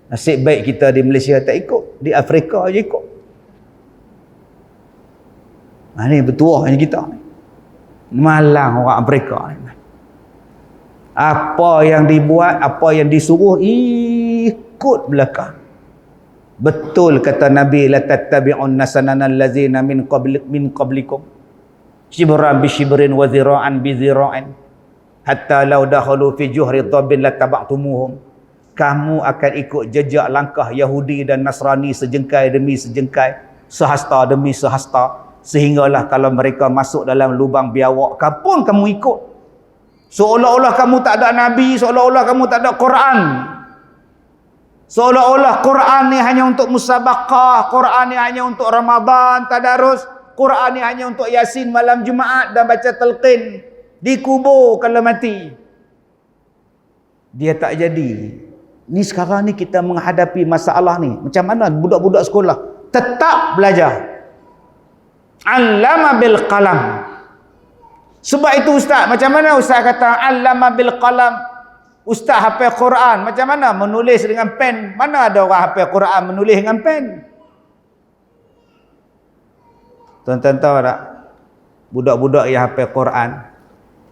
Nasib baik kita di Malaysia tak ikut. Di Afrika je ikut. Ini bertuahnya kita. Malang orang Afrika ni. Apa yang dibuat, apa yang disuruh, ikut belakang. Betul kata Nabi, la tattabi'unna sananal ladzina min qablikum shibran bi shibrin wa zira'an bi zira'in hatta law dakhalu fi juhri dhabbin lattaba'tumuhum. Kamu akan ikut jejak langkah Yahudi dan Nasrani sejengkai demi sejengkai, sehasta demi sehasta, sehinggalah kalau mereka masuk dalam lubang biawak, pun kamu ikut. Seolah-olah kamu tak ada Nabi, seolah-olah kamu tak ada Quran. Seolah-olah Quran ni hanya untuk musabaqah, Quran ni hanya untuk Ramadan, tadarus, Quran ni hanya untuk Yasin malam Jumaat dan baca talqin. Dikubur kalau mati. Dia tak jadi. Ni sekarang ni kita menghadapi masalah ni. Macam mana budak-budak sekolah tetap belajar. Allama bil qalam. Sebab itu ustaz, macam mana ustaz kata allama bil qalam? Ustaz hafal Quran, macam mana menulis dengan pen? Mana ada orang hafal Quran menulis dengan pen? Tuan-tuan tahu tak? Budak-budak yang hafal Quran,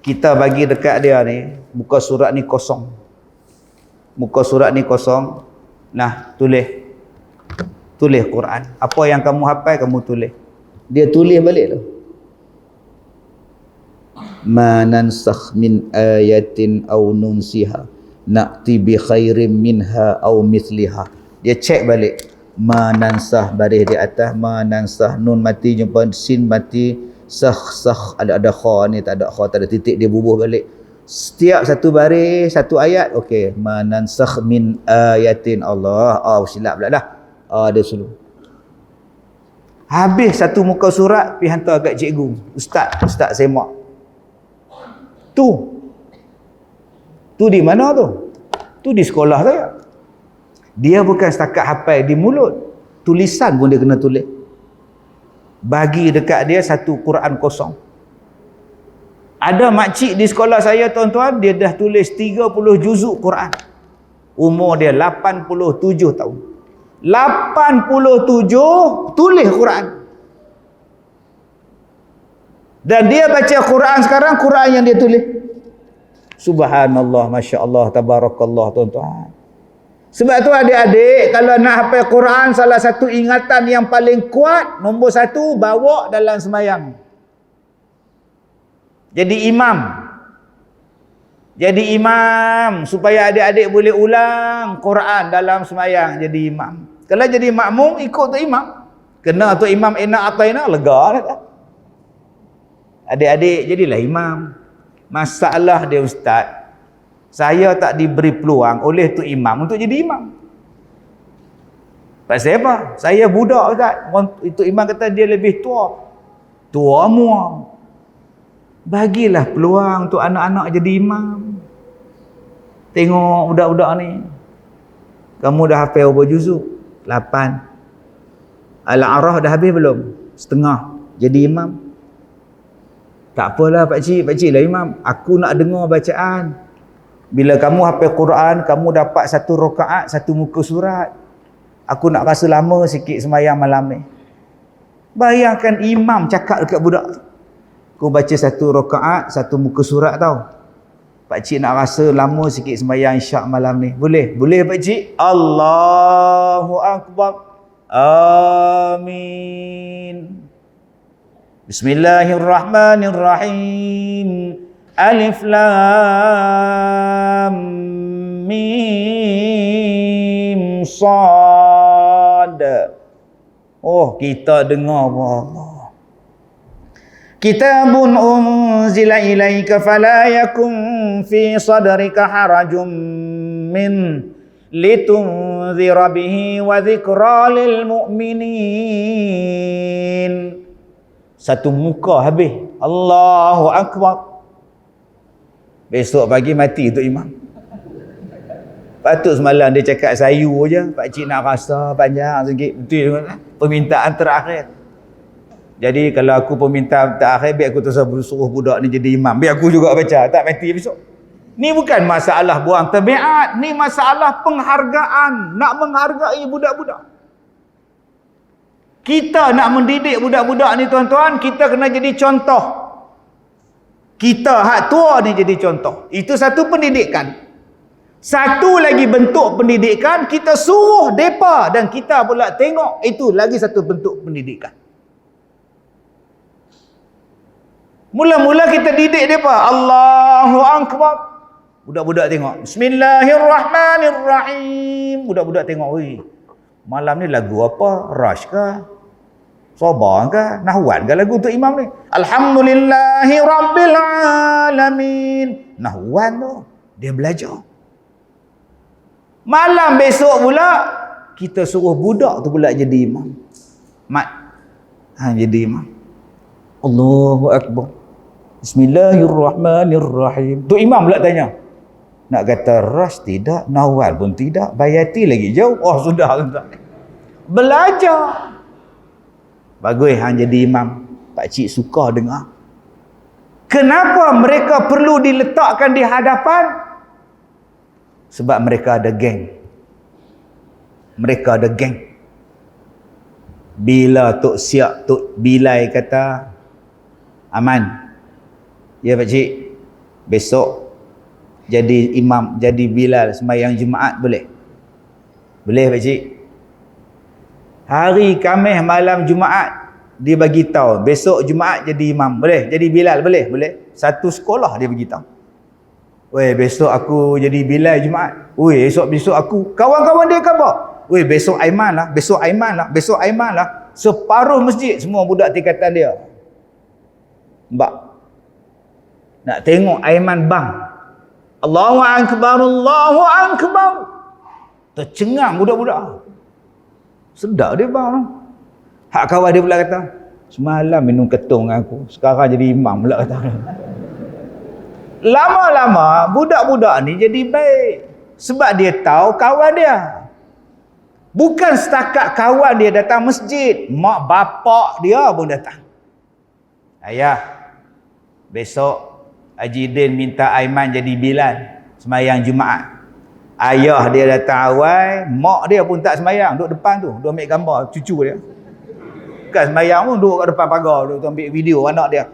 kita bagi dekat dia ni, muka surat ni kosong. Muka surat ni kosong. Nah, tulis Quran. Apa yang kamu hafal, kamu tulis. Dia tulis balik tu. Ma nansakh min ayatin aw nunsiha na'ti bi khairin minha aw mithliha. Dia cek balik. Ma nansah baris di atas, ma nansah nun mati jumpa sin mati, sakh ada kha ni, tak ada kha, tak ada titik, dia bubuh balik. Setiap satu baris, satu ayat, okey, ma nansakh min ayatin, Allah, silap pula dah. Dia suluh. Habis satu muka surat, pergi hantar kat cikgu. Ustaz semak. Tu di mana tu? Tu di sekolah saya. Dia bukan setakat hafal di mulut, tulisan pun dia kena tulis. Bagi dekat dia satu Quran kosong. Ada makcik di sekolah saya, tuan-tuan, dia dah tulis 30 juzuk Quran. Umur dia 87 tahun. 87 tulis Quran. Dan dia baca Quran sekarang, Quran yang dia tulis. Subhanallah, Masya Allah, Tabarakallah, tuan-tuan. Sebab tu adik-adik, kalau nak hafal Quran, salah satu ingatan yang paling kuat, nombor 1, bawa dalam semayang. Jadi imam supaya adik-adik boleh ulang Quran dalam semayang. Jadi imam. Kalau jadi makmum, ikut tu imam. Kena tu imam enak atau enak, lega lah. Adik-adik jadilah imam. Masalah dia ustaz, saya tak diberi peluang oleh tu imam untuk jadi imam. Pasal apa? Saya budak ustaz. Itu imam kata dia lebih tua. Tua mua. Bagilah peluang untuk anak-anak jadi imam. Tengok budak-budak ni. Kamu dah hafal berapa juzuk? 8. Al-A'raf dah habis belum? Setengah. Jadi imam. Tak apalah pakcik lah imam. Aku nak dengar bacaan. Bila kamu hafal Quran, kamu dapat 1 rakaat, 1 muka surat. Aku nak rasa lama sikit semayang malam ni. Bayangkan imam cakap dekat budak. Kau baca 1 rakaat, 1 muka surat tau. Pakcik nak rasa lama sikit sembahyang isyak malam ni. Boleh? Boleh pakcik? Allahu Akbar. Amin. Bismillahirrahmanirrahim. Alif Lam Mim Sad. Oh, kita dengar Allah. Kitabun unzila ilaika fala yakun fi sadrika harajun min litunzira bihi wa dzikra lil mu'minin. Satu muka habis. Allahu akbar. Besok pagi mati tu imam. Patut semalam dia cakap sayu je, pak cik nak rasa panjang sikit, betul permintaan terakhir. Jadi kalau aku permintaan terakhir, biar aku terus suruh budak ni jadi imam, biar aku juga baca, tak mati besok. Ni bukan masalah buang tabiat, ni masalah penghargaan, nak menghargai budak-budak. Kita nak mendidik budak-budak ni tuan-tuan, kita kena jadi contoh. Kita hak tua ni jadi contoh. Itu satu pendidikan. Satu lagi bentuk pendidikan, kita suruh depa dan kita pula tengok, itu lagi satu bentuk pendidikan. Mula-mula kita didik depa, Allahu akbar. Budak-budak tengok, Bismillahirrahmanirrahim. Budak-budak tengok, oi, malam ni lagu apa? Rush ke? Sabar ke? Nahwan ke lagu untuk imam ni? Alhamdulillahi Rabbil Alamin. Nahwan tu. Dia belajar. Malam besok pula, kita suruh budak tu pula jadi imam. Jadi imam. Allahu Akbar. Bismillahirrahmanirrahim. Tu imam pula tanya. Nak kata ras tidak, nawal pun tidak, bayati lagi jauh. Oh sudah. Belajar. Bagus hang jadi imam. Pak cik suka dengar. Kenapa mereka perlu diletakkan di hadapan? Sebab mereka ada geng. Mereka ada geng. Bila Tok Siap, Tok Bilai kata, Aman, ya Pak Cik, besok jadi imam, jadi Bilal sembahyang Jumaat boleh? Boleh Pak Cik. Hari Khamis malam Jumaat dia bagi tahu, besok Jumaat jadi imam, boleh? Jadi Bilal boleh? Boleh. Satu sekolah dia bagi tahu. Weh, besok aku jadi Bilal Jumaat. Weh, besok aku. Kawan-kawan dia khabar. Weh, besok Aiman lah, besok Aiman lah, besok Aiman lah. Separuh masjid semua budak tingkatan dia. Mbak, nak tengok Aiman bang. Allahu Akbar, Allahu Akbar. Tercengang budak-budak. Sedap dia bang. Hak kawan dia pula kata, semalam minum ketung dengan aku, sekarang jadi imam pula kata. Lama-lama budak-budak ni jadi baik. Sebab dia tahu kawan dia. Bukan setakat kawan dia datang masjid, mak bapak dia pun datang. Ayah, besok Haji Din minta Aiman jadi Bilal sembahyang Jumaat. Ayah dia datang awal, mak dia pun tak sembahyang, duduk depan tu, duduk ambil gambar cucu dia. Bukan sembahyang pun, duduk kat depan pagar, duduk ambil video anak dia.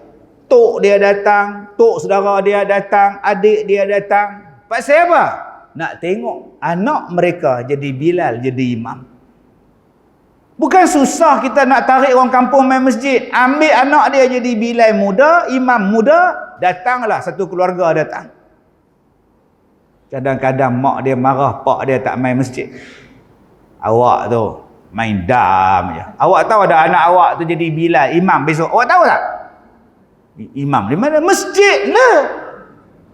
Tok dia datang, tok saudara dia datang, adik dia datang. Pasal apa? Nak tengok anak mereka jadi Bilal, jadi imam. Bukan susah kita nak tarik orang kampung main masjid. Ambil anak dia jadi Bilal muda, imam muda, datanglah satu keluarga datang. Kadang-kadang mak dia marah, pak dia tak main masjid. Awak tu main dam je. Awak tahu ada anak awak tu jadi Bilal, imam besok. Awak tahu tak? Imam di mana? Masjid lah.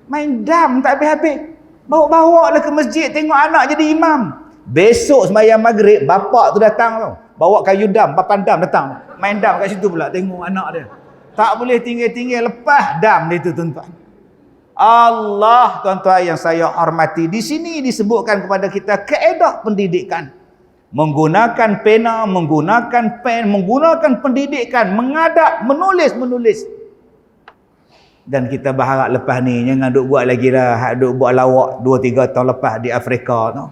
Main dam tak habis-habis. Bawa-bawa lah ke masjid tengok anak jadi imam. Besok sembahyang maghrib bapak tu datang tau. Bawa kayu dam, papan dam datang. Main dam kat situ pula tengok anak dia. Tak boleh tinggal-tinggal lepas dam dia tu tuan-tuan. Allah tuan-tuan yang saya hormati, di sini disebutkan kepada kita kaedah pendidikan. Menggunakan pena, menggunakan pen, menggunakan pendidikan, mengadap, menulis. Dan kita berharap lepas ni jangan duk buat lagi dah, duk buat lawak 2-3 tahun lepas di Afrika tu.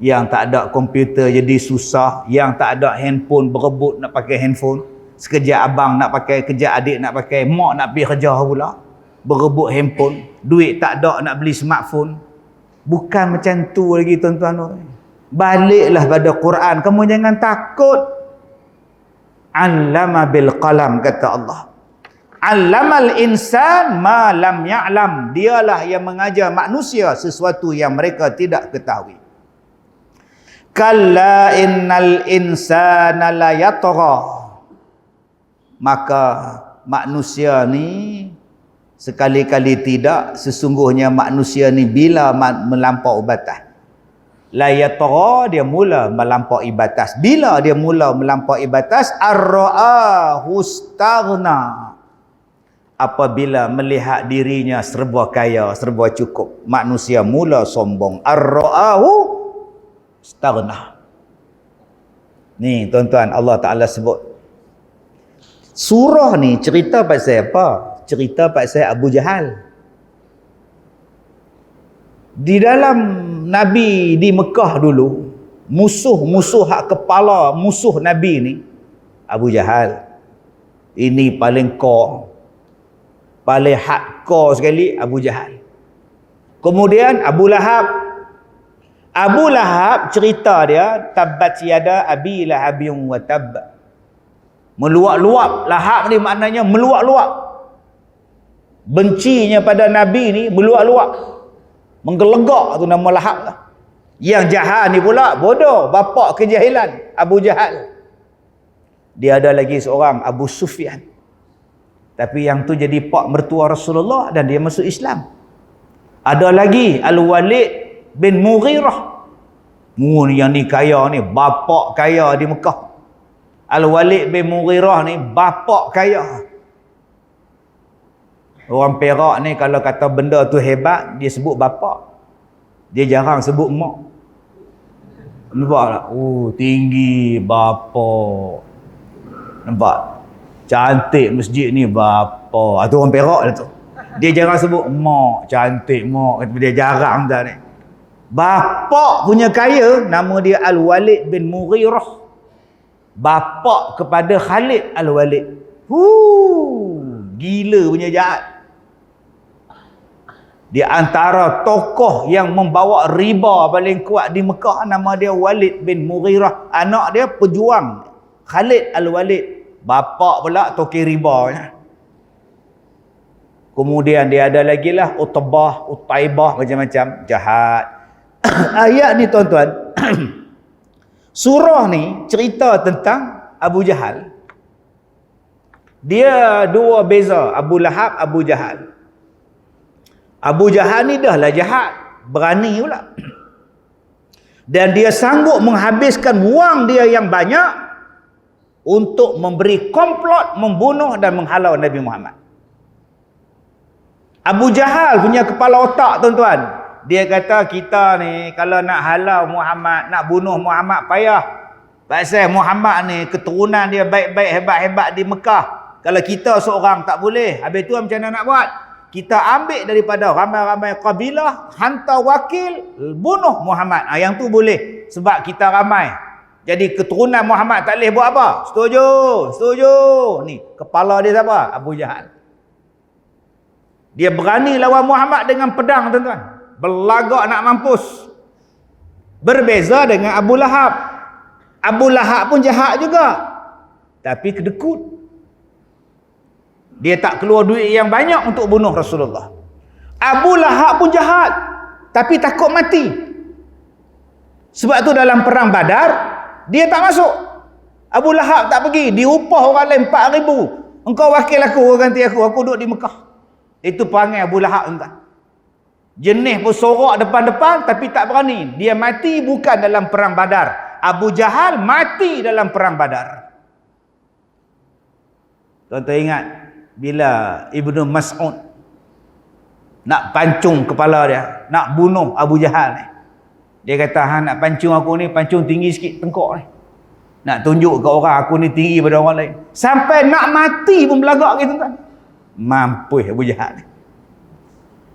Yang tak ada komputer jadi susah, yang tak ada handphone berebut nak pakai handphone. Sekejap abang nak pakai, kejap adik nak pakai, mak nak pergi kerja pula. Berebut handphone, duit tak ada nak beli smartphone. Bukan macam tu lagi tuan-tuan. Baliklah pada Quran, kamu jangan takut. Allama bil qalam kata Allah. Allamal insan ma lam ya'lam. Dialah yang mengajar manusia sesuatu yang mereka tidak ketahui. Kalla innal insana la yatgha. Maka manusia ni sekali-kali tidak, sesungguhnya manusia ni bila melampau batas. La yatgha, dia mula melampaui batas. Bila dia mula melampaui batas? Ar-ra'ahu istaghna, apabila melihat dirinya serba kaya, serba cukup. Manusia mula sombong. Ar-ra'ahu istaghna. Ni tuan-tuan, Allah Ta'ala sebut. Surah ni cerita pasal apa? Cerita pasal Abu Jahal. Di dalam Nabi di Mekah dulu, musuh-musuh hak kepala musuh Nabi ni Abu Jahal. Ini paling paling hardcore sekali, Abu Jahal. Kemudian Abu Lahab. Abu Lahab cerita dia, tabbat yada abi lahabin wa tab. Meluap-luap. Lahab ni maknanya meluap-luap. Bencinya pada Nabi ni meluap-luap. Menggelegak tu nama Lahab lah. Yang jahat ni pula bodoh, bapak kejahilan, Abu Jahal. Dia ada lagi seorang Abu Sufyan. Tapi yang tu jadi pak mertua Rasulullah dan dia masuk Islam. Ada lagi Al-Walid bin Mughirah. Yang ni kaya ni, bapak kaya di Mekah. Al-Walid bin Mughirah ni bapak kaya. Orang Perak ni kalau kata benda tu hebat, dia sebut bapak. Dia jarang sebut mak. Nampak tak? Oh, tinggi bapak. Nampak? Cantik masjid ni bapak. Itu orang Perak lah tu. Dia jarang sebut mak, cantik mak. Dia jarang dah ni. Bapak punya kaya, nama dia Al-Walid bin Mughirah. Bapak kepada Khalid Al-Walid. Gila punya jahat. Di antara tokoh yang membawa riba paling kuat di Mekah, nama dia Walid bin Mughirah. Anak dia pejuang, Khalid Al-Walid. Bapak pula toki riba. Kemudian dia ada lagi lah Utaibah, macam-macam. Jahat. Ayat ni tuan-tuan, surah ni cerita tentang Abu Jahal. Dia dua beza, Abu Lahab, Abu Jahal. Abu Jahal ni dah lah jahat, berani pula. Dan dia sanggup menghabiskan wang dia yang banyak untuk memberi komplot, membunuh dan menghalau Nabi Muhammad. Abu Jahal punya kepala otak tuan-tuan. Dia kata kita ni kalau nak halau Muhammad, nak bunuh Muhammad payah. Pasal Muhammad ni keturunan dia baik-baik, hebat-hebat di Mekah. Kalau kita seorang tak boleh. Habis tu macam mana nak buat? Kita ambil daripada ramai-ramai kabilah, hantar wakil, bunuh Muhammad. Yang tu boleh. Sebab kita ramai. Jadi keturunan Muhammad tak boleh buat apa? Setuju? Setuju. Ni, kepala dia siapa? Abu Jahal. Dia berani lawan Muhammad dengan pedang, tuan-tuan. Berlagak nak mampus. Berbeza dengan Abu Lahab. Abu Lahab pun jahat juga. Tapi kedekut. Dia tak keluar duit yang banyak untuk bunuh Rasulullah. Abu Lahab pun jahat. Tapi takut mati. Sebab tu dalam perang Badar, dia tak masuk. Abu Lahab tak pergi. Diupah orang lain 4,000. Engkau wakil aku, ganti aku. Aku duduk di Mekah. Itu perangai Abu Lahab, entah. Jenis pun sorak depan-depan tapi tak berani. Dia mati bukan dalam perang Badar. Abu Jahal mati dalam perang Badar. Tuan-tuan ingat bila Ibnu Mas'ud nak pancung kepala dia, nak bunuh Abu Jahal ni. Dia kata, nak pancung aku ni, pancung tinggi sikit tengkok ni. Nak tunjuk ke orang aku ni tinggi pada orang lain. Sampai nak mati pun belagak gitu kan. Mampus Abu Jahal ni.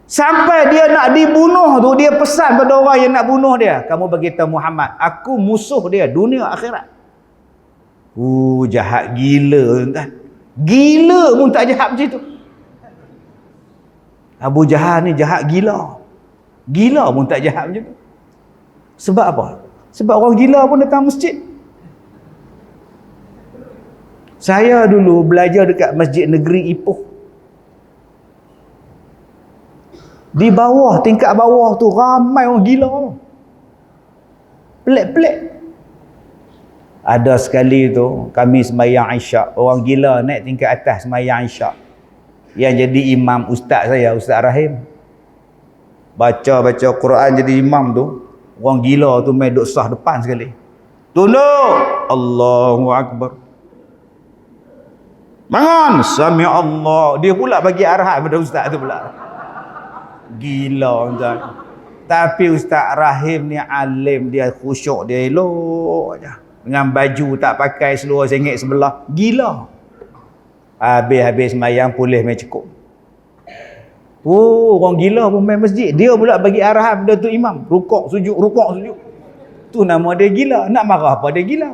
Sampai dia nak dibunuh tu, dia pesan pada orang yang nak bunuh dia, kamu beritahu Muhammad, aku musuh dia dunia akhirat. Jahat gila tuan. Gila pun tak jahat macam tu. Abu Jahal ni jahat gila. Gila pun tak jahat macam tu. Sebab apa? Sebab orang gila pun datang masjid. Saya dulu belajar dekat Masjid Negeri Ipoh. Di bawah, tingkat bawah tu ramai orang gila. Pelik-pelik. Ada sekali tu kami sembahyang Isyak, orang gila naik tingkat atas sembahyang Isyak. Yang jadi imam ustaz saya, Ustaz Rahim. Baca-baca Quran jadi imam tu, Orang gila tu main duk sah depan sekali. Tunduk. Allahu Akbar. Bangun. Sami Allah. Dia pula bagi arahan pada ustaz tu pula. Gila tuan. Tapi Ustaz Rahim ni alim, dia khusyuk, dia elok je. Dengan baju tak pakai seluar sengit sebelah. Gila. Habis-habis sembahyang pulih main cukup. Oh, orang gila pun main masjid. Dia pula bagi arahan pada tu imam. Rukuk, sujud, rukuk, sujud. Tu nama dia gila. Nak marah apa dia gila?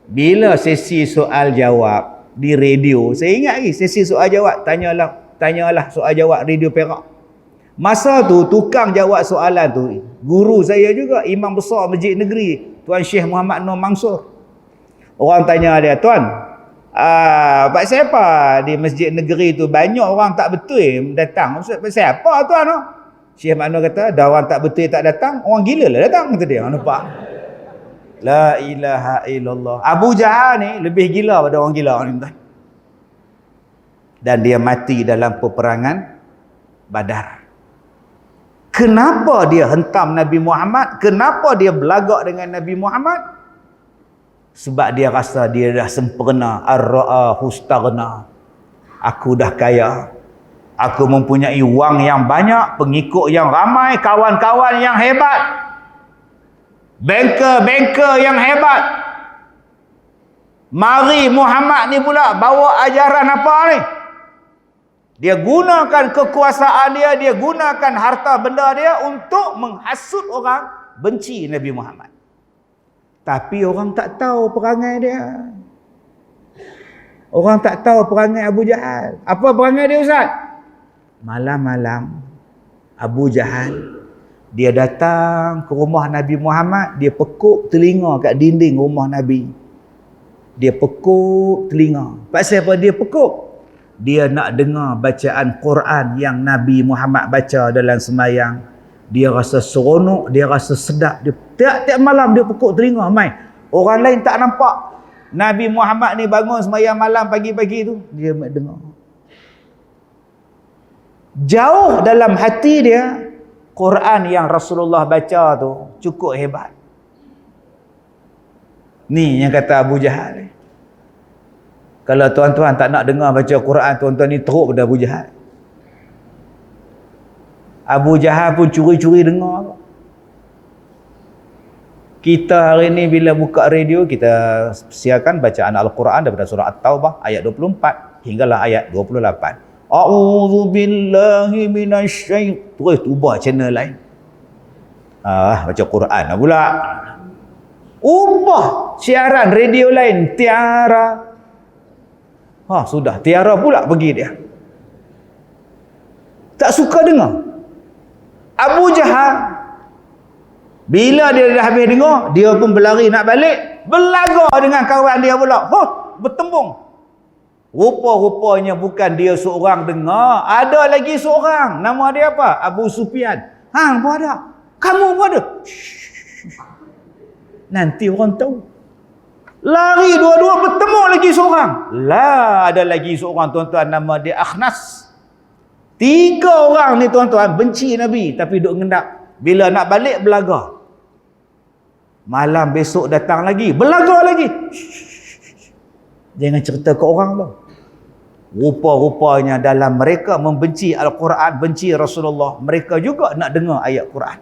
Bila sesi soal jawab di radio, saya ingat lagi sesi soal jawab, tanyalah soal jawab radio Perak. Masa tu tukang jawab soalan tu guru saya juga, imam besar Masjid Negeri, Tuan Syekh Muhammad Nur Mansur. Orang tanya dia, "Tuan, Pak siapa di Masjid Negeri tu banyak orang tak betul datang. Pak siapa tuan tu?" Syekh Muhammad Nur kata, "Dah orang tak betul tak datang, orang gila lah datang," kata dia. Nampak? La ilaha illallah. Abu Jahal ni lebih gila pada orang gila ni, tuan. Dan dia mati dalam peperangan Badar. Kenapa dia hentam Nabi Muhammad? Kenapa dia belagak dengan Nabi Muhammad? Sebab dia rasa dia dah sempurna. Ar-ra'a hustaghna. Aku dah kaya. Aku mempunyai wang yang banyak, pengikut yang ramai, kawan-kawan yang hebat, banker-banker yang hebat. Mari Muhammad ni pula bawa ajaran apa ni? Dia gunakan kekuasaan dia, dia gunakan harta benda dia untuk menghasut orang benci Nabi Muhammad. Tapi orang tak tahu perangai dia. Orang tak tahu perangai Abu Jahal. Apa perangai dia, Ustaz? Malam-malam Abu Jahal dia datang ke rumah Nabi Muhammad, dia pekuk telinga kat dinding rumah Nabi. Dia pekuk telinga. Pasal apa dia pekuk? Dia nak dengar bacaan Quran yang Nabi Muhammad baca dalam sembahyang. Dia rasa seronok, dia rasa sedap. Dia tiap-tiap malam dia pekuk telinga mai. Orang lain tak nampak. Nabi Muhammad ni bangun sembahyang malam pagi-pagi tu, dia dengar. Jauh dalam hati dia, Quran yang Rasulullah baca tu cukup hebat. Ni yang kata Abu Jahal ni. Kalau tuan-tuan tak nak dengar baca Quran, tuan-tuan ni teruk pada Abu Jahal. Abu Jahal pun curi-curi dengar. Kita hari ni bila buka radio, kita siarkan bacaan Al-Quran daripada surah At-Taubah ayat 24 hinggalah ayat 28. A'udzu billahi minasyaitan. Terus ubah channel lain. Baca Quran pula. Ubah siaran radio lain, tiara. Sudah tiara pula pergi dia. Tak suka dengar. Abu Jahal bila dia dah habis dengar, dia pun berlari nak balik, berlaga dengan kawan dia pula. Bertembung. Rupa-rupanya bukan dia seorang dengar, ada lagi seorang. Nama dia apa? Abu Sufyan. Apa ada? Kamu apa ada? Nanti orang tahu. Lari dua-dua, bertemu lagi seorang. Ada lagi seorang, tuan-tuan, nama dia Akhnas. 3 orang ni, tuan-tuan, benci Nabi tapi duk ngendap. Bila nak balik, belaga. Malam besok datang lagi, belaga lagi. Jangan cerita ke orang tu. Rupa-rupanya dalam mereka membenci Al-Quran, benci Rasulullah, mereka juga nak dengar ayat Quran.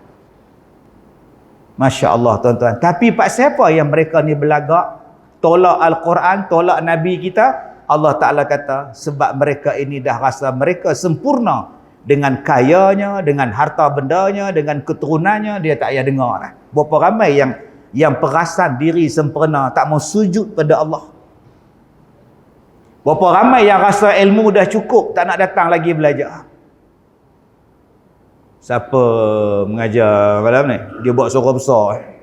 Masya Allah, tuan-tuan. Tapi pak siapa yang mereka ni belagak, tolak Al-Quran, tolak Nabi kita? Allah Ta'ala kata, sebab mereka ini dah rasa mereka sempurna dengan kayanya, dengan harta bendanya, dengan keturunannya, dia tak payah dengar lah. Berapa ramai yang perasan diri sempurna, tak mau sujud pada Allah. Berapa ramai yang rasa ilmu dah cukup, tak nak datang lagi belajar. Siapa mengajar malam ni? Dia buat suara besar.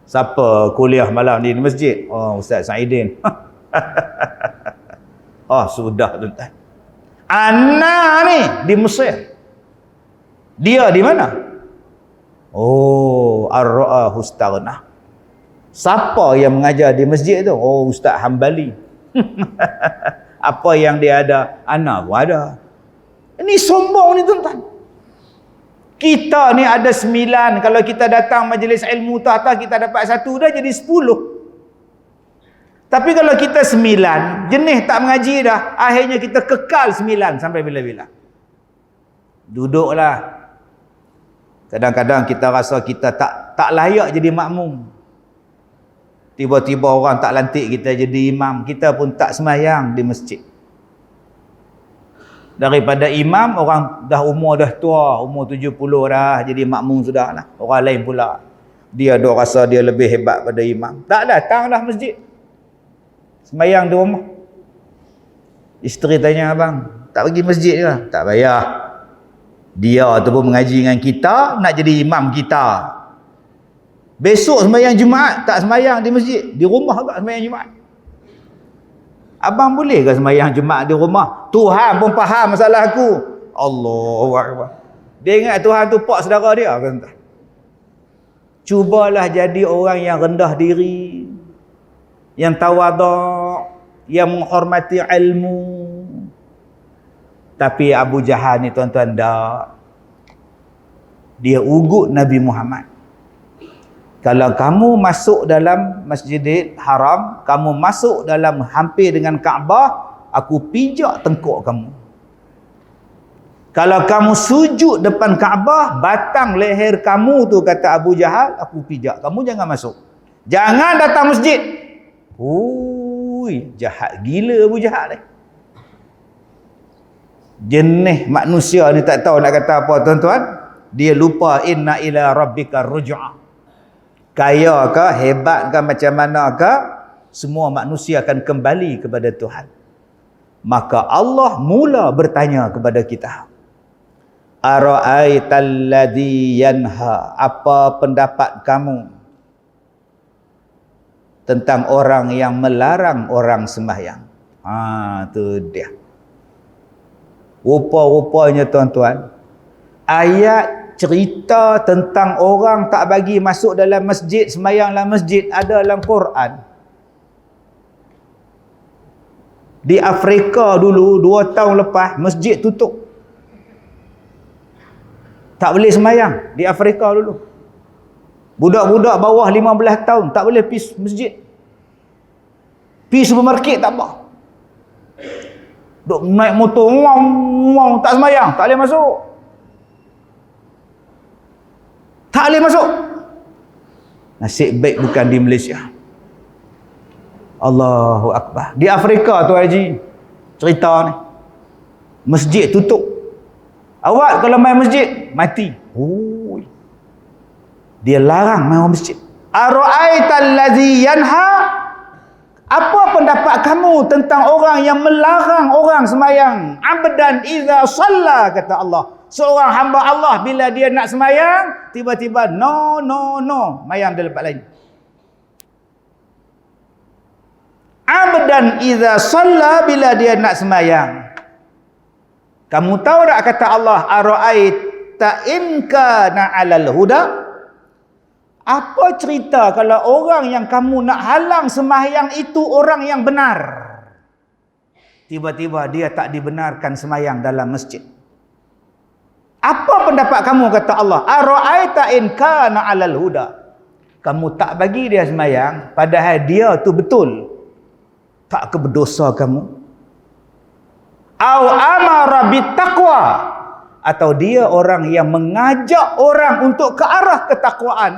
Siapa kuliah malam ni di masjid? Ustaz Saidin. Sudah tuan-tuan. Anak ni di Mesir. Dia di mana? Ar-ra'a hustaghna. Siapa yang mengajar di masjid tu? Ustaz Hambali. Apa yang dia ada, anak pun ada. Ini sombong ni, tuan-tuan. Kita ni ada 9. Kalau kita datang majlis ilmu tak kita dapat 1, dah jadi 10. Tapi kalau kita 9, jenis tak mengaji dah, akhirnya kita kekal 9 sampai bila-bila. Duduklah. Kadang-kadang kita rasa kita tak layak jadi makmum. Tiba-tiba orang tak lantik kita jadi imam, kita pun tak semayang di masjid. Daripada imam, orang dah umur dah tua, umur 70 dah, jadi makmum sudah lah. Orang lain pula, dia dok rasa dia lebih hebat pada imam. Tak datanglah masjid, semayang di rumah. Isteri tanya, abang tak pergi masjid ke? Tak payah. Dia tu pun mengaji dengan kita, nak jadi imam kita. Besok semayang Jumaat, tak semayang di masjid, di rumah agak semayang Jumaat. Abang boleh ke semayang Jumaat di rumah? Tuhan pun faham masalah aku. Allahu Akbar. Dia ingat Tuhan tu pak saudara dia ke entah. Cubalah jadi orang yang rendah diri, yang tawaduk, yang menghormati ilmu. Tapi Abu Jahal ni tuan-tuan dak. Dia ugut Nabi Muhammad. Kalau kamu masuk dalam Masjidil Haram, kamu masuk dalam hampir dengan Kaabah, aku pijak tengkuk kamu. Kalau kamu sujud depan Kaabah, batang leher kamu tu, kata Abu Jahal, aku pijak. Kamu jangan masuk. Jangan datang masjid. Ui, jahat gila Abu Jahal ni. Jenis manusia ni tak tahu nak kata apa tuan-tuan. Dia lupa inna ila rabbika ruj'a. Kaya ke, hebat ke, macam mana ke, semua manusia akan kembali kepada Tuhan. Maka Allah mula bertanya kepada kita. Ara'aital ladzi yanha, apa pendapat kamu tentang orang yang melarang orang sembahyang? Tu dia. Rupa-rupanya tuan-tuan, ayat cerita tentang orang tak bagi masuk dalam masjid, sembahyang dalam masjid ada dalam Quran. Di Afrika dulu 2 tahun lepas masjid tutup. Tak boleh sembahyang di Afrika dulu. Budak-budak bawah 15 tahun tak boleh pergi masjid. Pergi supermarket tak apa. Duk naik motor ngong tak sembahyang, tak boleh masuk. Tak boleh masuk. Nasib baik bukan di Malaysia. Allahu Akbar. Di Afrika tu Haji, cerita ni. Masjid tutup. Awak kalau main masjid, mati. Dia larang main masjid. Ara'aital ladzi yanha, apa pendapat kamu tentang orang yang melarang orang sembahyang? Abdan iza shalla, kata Allah. Seorang hamba Allah bila dia nak sembahyang, tiba-tiba no, mayang dia lepas lain. Abdan iza shalla, bila dia nak sembahyang. Kamu tahu tak kata Allah, ara'aita in kana 'alal huda? Apa cerita kalau orang yang kamu nak halang sembahyang itu orang yang benar? Tiba-tiba dia tak dibenarkan sembahyang dalam masjid. Apa pendapat kamu, kata Allah? Ara'aita in kana 'alal huda. Kamu tak bagi dia sembahyang padahal dia tu betul. Tak ke berdosa kamu? Au amara bittaqwa, atau dia orang yang mengajak orang untuk ke arah ketakwaan.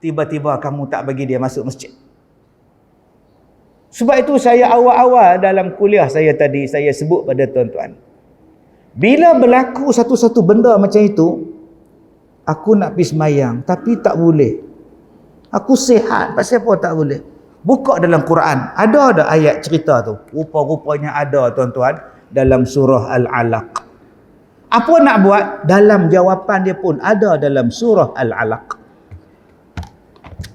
Tiba-tiba kamu tak bagi dia masuk masjid. Sebab itu saya awal-awal dalam kuliah saya tadi, saya sebut pada tuan-tuan, bila berlaku satu-satu benda macam itu, aku nak pergi sembahyang tapi tak boleh. Aku sihat, pasal apa tak boleh? Buka dalam Quran, ada ayat cerita tu. Rupa-rupanya ada tuan-tuan dalam surah Al-Alaq. Apa nak buat? Dalam jawapan dia pun ada dalam surah Al-Alaq.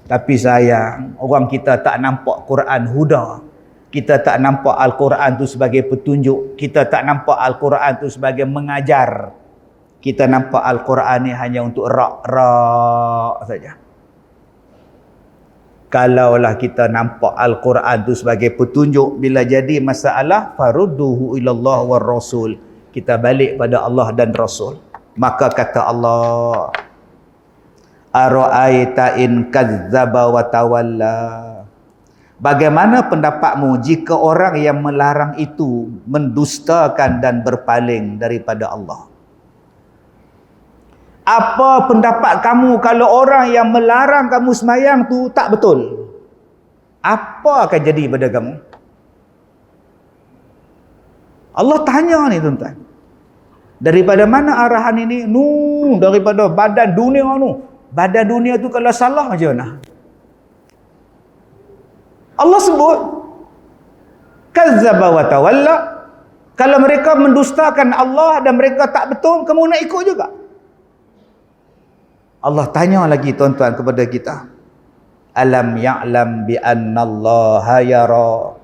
Tapi sayang, orang kita tak nampak Quran huda. Kita tak nampak Al-Quran tu sebagai petunjuk. Kita tak nampak Al-Quran tu sebagai mengajar. Kita nampak Al-Quran ni hanya untuk rak-rak saja. Kalaulah kita nampak Al-Quran tu sebagai petunjuk, bila jadi masalah, farudduhu ilallah war rasul. Kita balik pada Allah dan Rasul. Maka kata Allah, ara'aita in kazzaba wa tawalla. Bagaimana pendapatmu jika orang yang melarang itu mendustakan dan berpaling daripada Allah? Apa pendapat kamu kalau orang yang melarang kamu semayang tu tak betul? Apa akan jadi pada kamu? Allah tanya ni tuan-tuan. Daripada mana arahan ini? Daripada badan dunia tu. Badan dunia tu kalau salah macam mana? Allah sebut kazzaba wa tawalla. Kalau mereka mendustakan Allah dan mereka tak betul, kamu nak ikut juga. Allah tanya lagi tuan-tuan kepada kita. Alam ya'lam bi annallaha yara.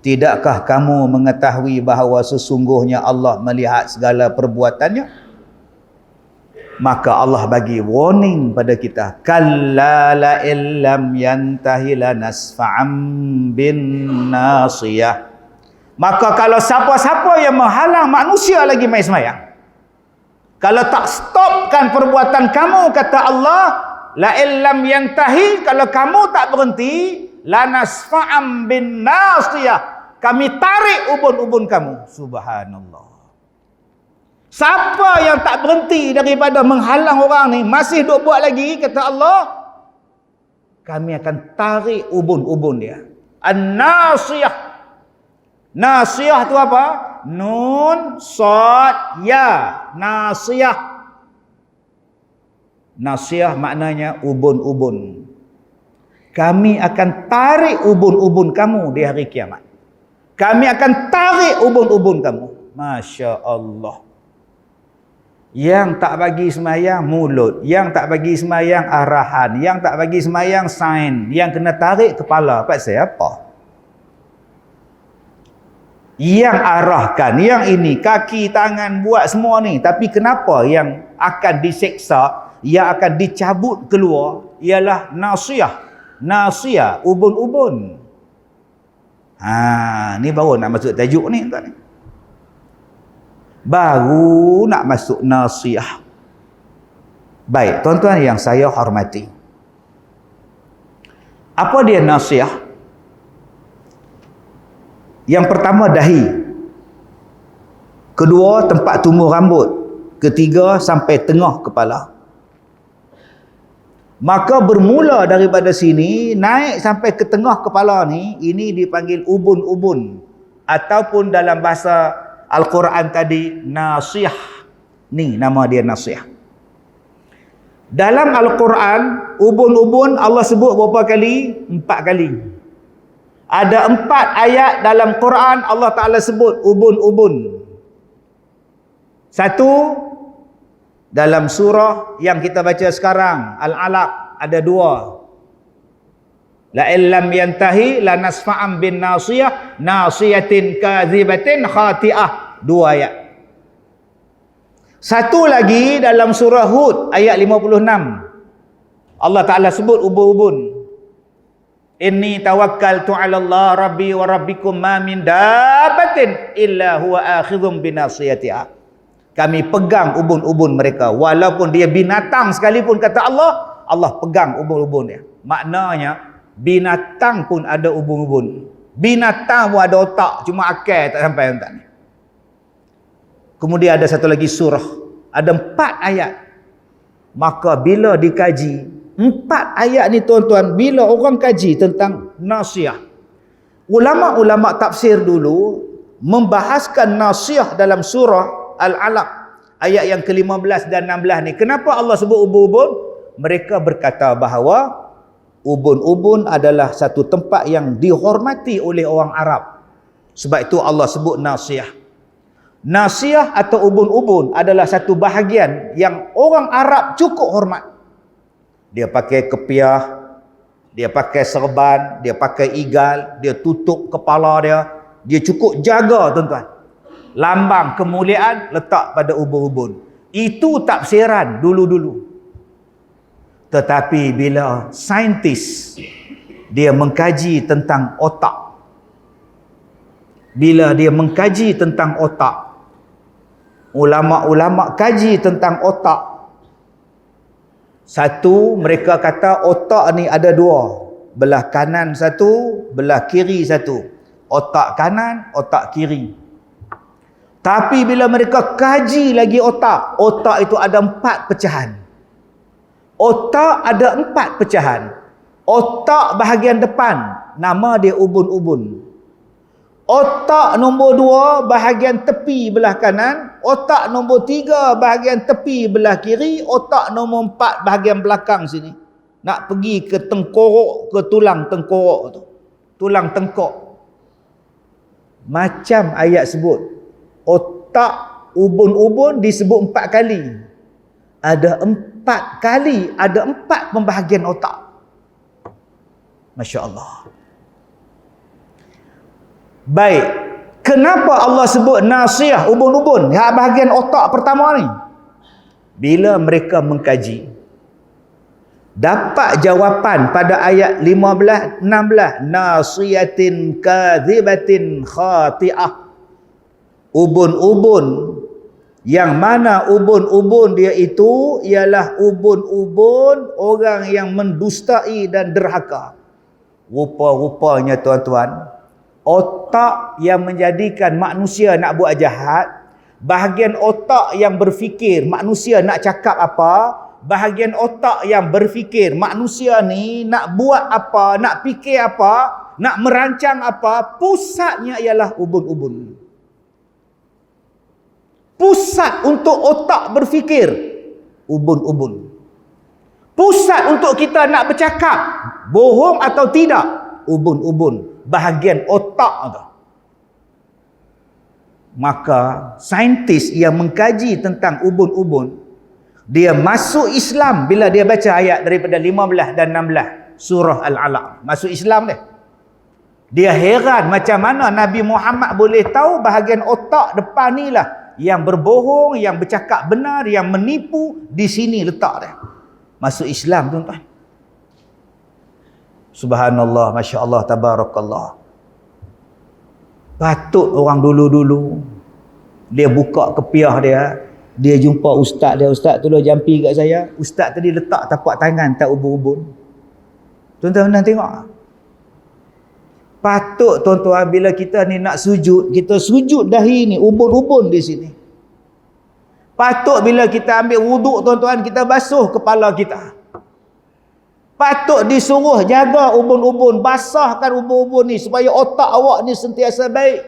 Tidakkah kamu mengetahui bahawa sesungguhnya Allah melihat segala perbuatannya? Maka Allah bagi warning pada kita. Kalla la illam yantahi lanasfa'am bin nasiyah. Maka kalau siapa-siapa yang menghalang manusia lagi mai sembahyang, kalau tak stopkan perbuatan kamu, kata Allah, la illam yantahi, kalau kamu tak berhenti, lanasfa'am bin nasiyah, kami tarik ubun-ubun kamu. Subhanallah. Siapa yang tak berhenti daripada menghalang orang ni, masih duk buat lagi, kata Allah, kami akan tarik ubun-ubun dia. An-nasiyah. Nasiyah tu apa? Nun, sad, ya. Nasiyah. Nasiyah maknanya ubun-ubun. Kami akan tarik ubun-ubun kamu di hari kiamat. Kami akan tarik ubun-ubun kamu. Masya Allah. Yang tak bagi semayang mulut, yang tak bagi semayang arahan, yang tak bagi semayang sign, yang kena tarik kepala. Pasal apa? Yang arahkan, yang ini, kaki, tangan, buat semua ni. Tapi kenapa yang akan diseksa, yang akan dicabut keluar, ialah nasiyah. Nasiyah, ubun-ubun. Ni baru nak masuk tajuk ni tuan. Baru nak masuk nasiyah. Baik, tuan-tuan yang saya hormati. Apa dia nasiyah? Yang pertama dahi. Kedua tempat tumbuh rambut. Ketiga sampai tengah kepala. Maka bermula daripada sini naik sampai ke tengah kepala ni, ini dipanggil ubun-ubun, ataupun dalam bahasa Al-Quran tadi nasiyah. Ni nama dia nasiyah. Dalam Al-Quran ubun-ubun Allah sebut berapa kali? 4 kali. Ada 4 ayat dalam Quran Allah Ta'ala sebut ubun-ubun. Satu dalam surah yang kita baca sekarang, Al-Alaq, ada 2. La illam yantahi lanasfa'am bin nasiyah nasiyatin kazibatin khati'ah. 2 ayat. Satu lagi dalam surah Hud ayat 56. Allah Ta'ala sebut ubun-ubun. Inni tawakkaltu 'ala Allah rabbi wa rabbikum ma min dabbatin illa huwa akhidhum binasiyatiha. Kami pegang ubun-ubun mereka walaupun dia binatang sekalipun, kata Allah, Allah pegang ubun-ubun dia. Maknanya binatang pun ada ubun-ubun. Binatang pun ada otak, cuma akal tak sampai tuan. Kemudian ada satu lagi surah, ada 4 ayat. Maka bila dikaji 4 ayat ni tuan-tuan, bila orang kaji tentang nasiyah, ulama-ulama tafsir dulu membahaskan nasiyah dalam surah Al-Alaq ayat yang ke-15 dan 16 ni. Kenapa Allah sebut ubun-ubun? Mereka berkata bahawa ubun-ubun adalah satu tempat yang dihormati oleh orang Arab. Sebab itu Allah sebut nasiyah. Nasiyah atau ubun-ubun adalah satu bahagian yang orang Arab cukup hormat. Dia pakai kepiah, dia pakai serban, dia pakai igal, dia tutup kepala dia. Dia cukup jaga tuan-tuan. Lambang kemuliaan letak pada ubun-ubun. Itu tafsiran dulu-dulu. Tetapi bila saintis dia mengkaji tentang otak, bila dia mengkaji tentang otak, ulama-ulama kaji tentang otak. Satu, mereka kata otak ni ada dua. Belah kanan satu, belah kiri satu. Otak kanan, otak kiri. Tapi bila mereka kaji lagi otak, otak itu ada 4 pecahan. Otak ada 4 pecahan. Otak bahagian depan, nama dia ubun-ubun. Otak nombor 2 bahagian tepi belah kanan. Otak nombor 3 bahagian tepi belah kiri. Otak nombor 4 bahagian belakang sini. Nak pergi ke tengkorok, ke tulang tengkorok tu. Tulang tengkok. Macam ayat sebut. Otak ubun-ubun disebut 4 kali. Ada 4 kali, ada 4 pembahagian otak. Masya Allah. Baik, kenapa Allah sebut nasiyah, ubun-ubun, bahagian otak pertama ni? Bila mereka mengkaji, dapat jawapan pada ayat 15, 16, nasiyatin kadhibatin khati'ah. Ubun-ubun, yang mana ubun-ubun dia itu ialah ubun-ubun orang yang mendustai dan derhaka. Rupa-rupanya tuan-tuan, otak yang menjadikan manusia nak buat jahat, bahagian otak yang berfikir manusia nak cakap apa, bahagian otak yang berfikir manusia ni nak buat apa, nak fikir apa, nak merancang apa, pusatnya ialah ubun-ubun. Pusat untuk otak berfikir, ubun-ubun. Pusat untuk kita nak bercakap, bohong atau tidak, ubun-ubun. Bahagian otak tu. Maka saintis yang mengkaji tentang ubun-ubun, dia masuk Islam bila dia baca ayat daripada 15 dan 16 surah Al-Alaq. Masuk Islam dia. Dia heran macam mana Nabi Muhammad boleh tahu bahagian otak depan ni lah yang berbohong, yang bercakap benar, yang menipu, di sini letak dia. Masuk Islam tuan-tuan. Subhanallah, Masya Allah, Tabarakallah. Patut orang dulu-dulu, dia buka kepiah dia jumpa ustaz dia, ustaz tolong jampi kat saya. Ustaz tadi letak tapak tangan tak ubun-ubun. Tuan-tuan nak tengok. Patut tuan-tuan bila kita ni nak sujud, kita sujud dahi ni, ubun-ubun di sini. Patut bila kita ambil wuduk tuan-tuan, kita basuh kepala kita. Patut disuruh jaga ubun-ubun, basahkan ubun-ubun ni supaya otak awak ni sentiasa baik.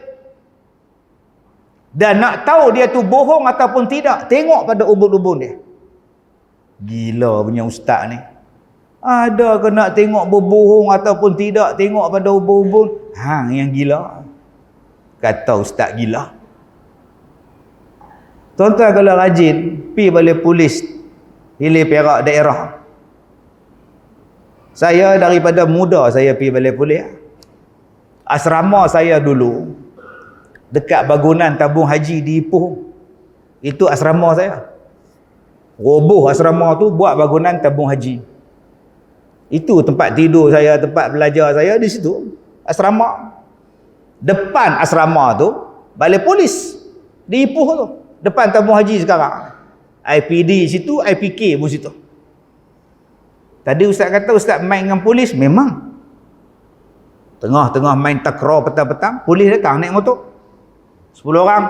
Dan nak tahu dia tu bohong ataupun tidak, tengok pada ubun-ubun dia. Gila punya ustaz ni. Ada ke nak tengok berbohong ataupun tidak, tengok pada ubun-ubun? Hang yang gila. Kata ustaz gila. Tuan-tuan kalau rajin, pi balik polis Hilir Perak daerah. Saya daripada muda saya pi balik polis. Asrama saya dulu dekat bangunan tabung haji di Ipoh. Itu asrama saya. Roboh asrama tu buat bangunan tabung haji. Itu tempat tidur saya, tempat belajar saya di situ. Asrama. Depan asrama tu balai polis di Ipoh tu. Depan tabung haji sekarang. IPD situ, IPK pun situ. Tadi ustaz kata ustaz main dengan polis, memang. Tengah-tengah main takraw petang-petang, polis datang naik motor. 10 orang.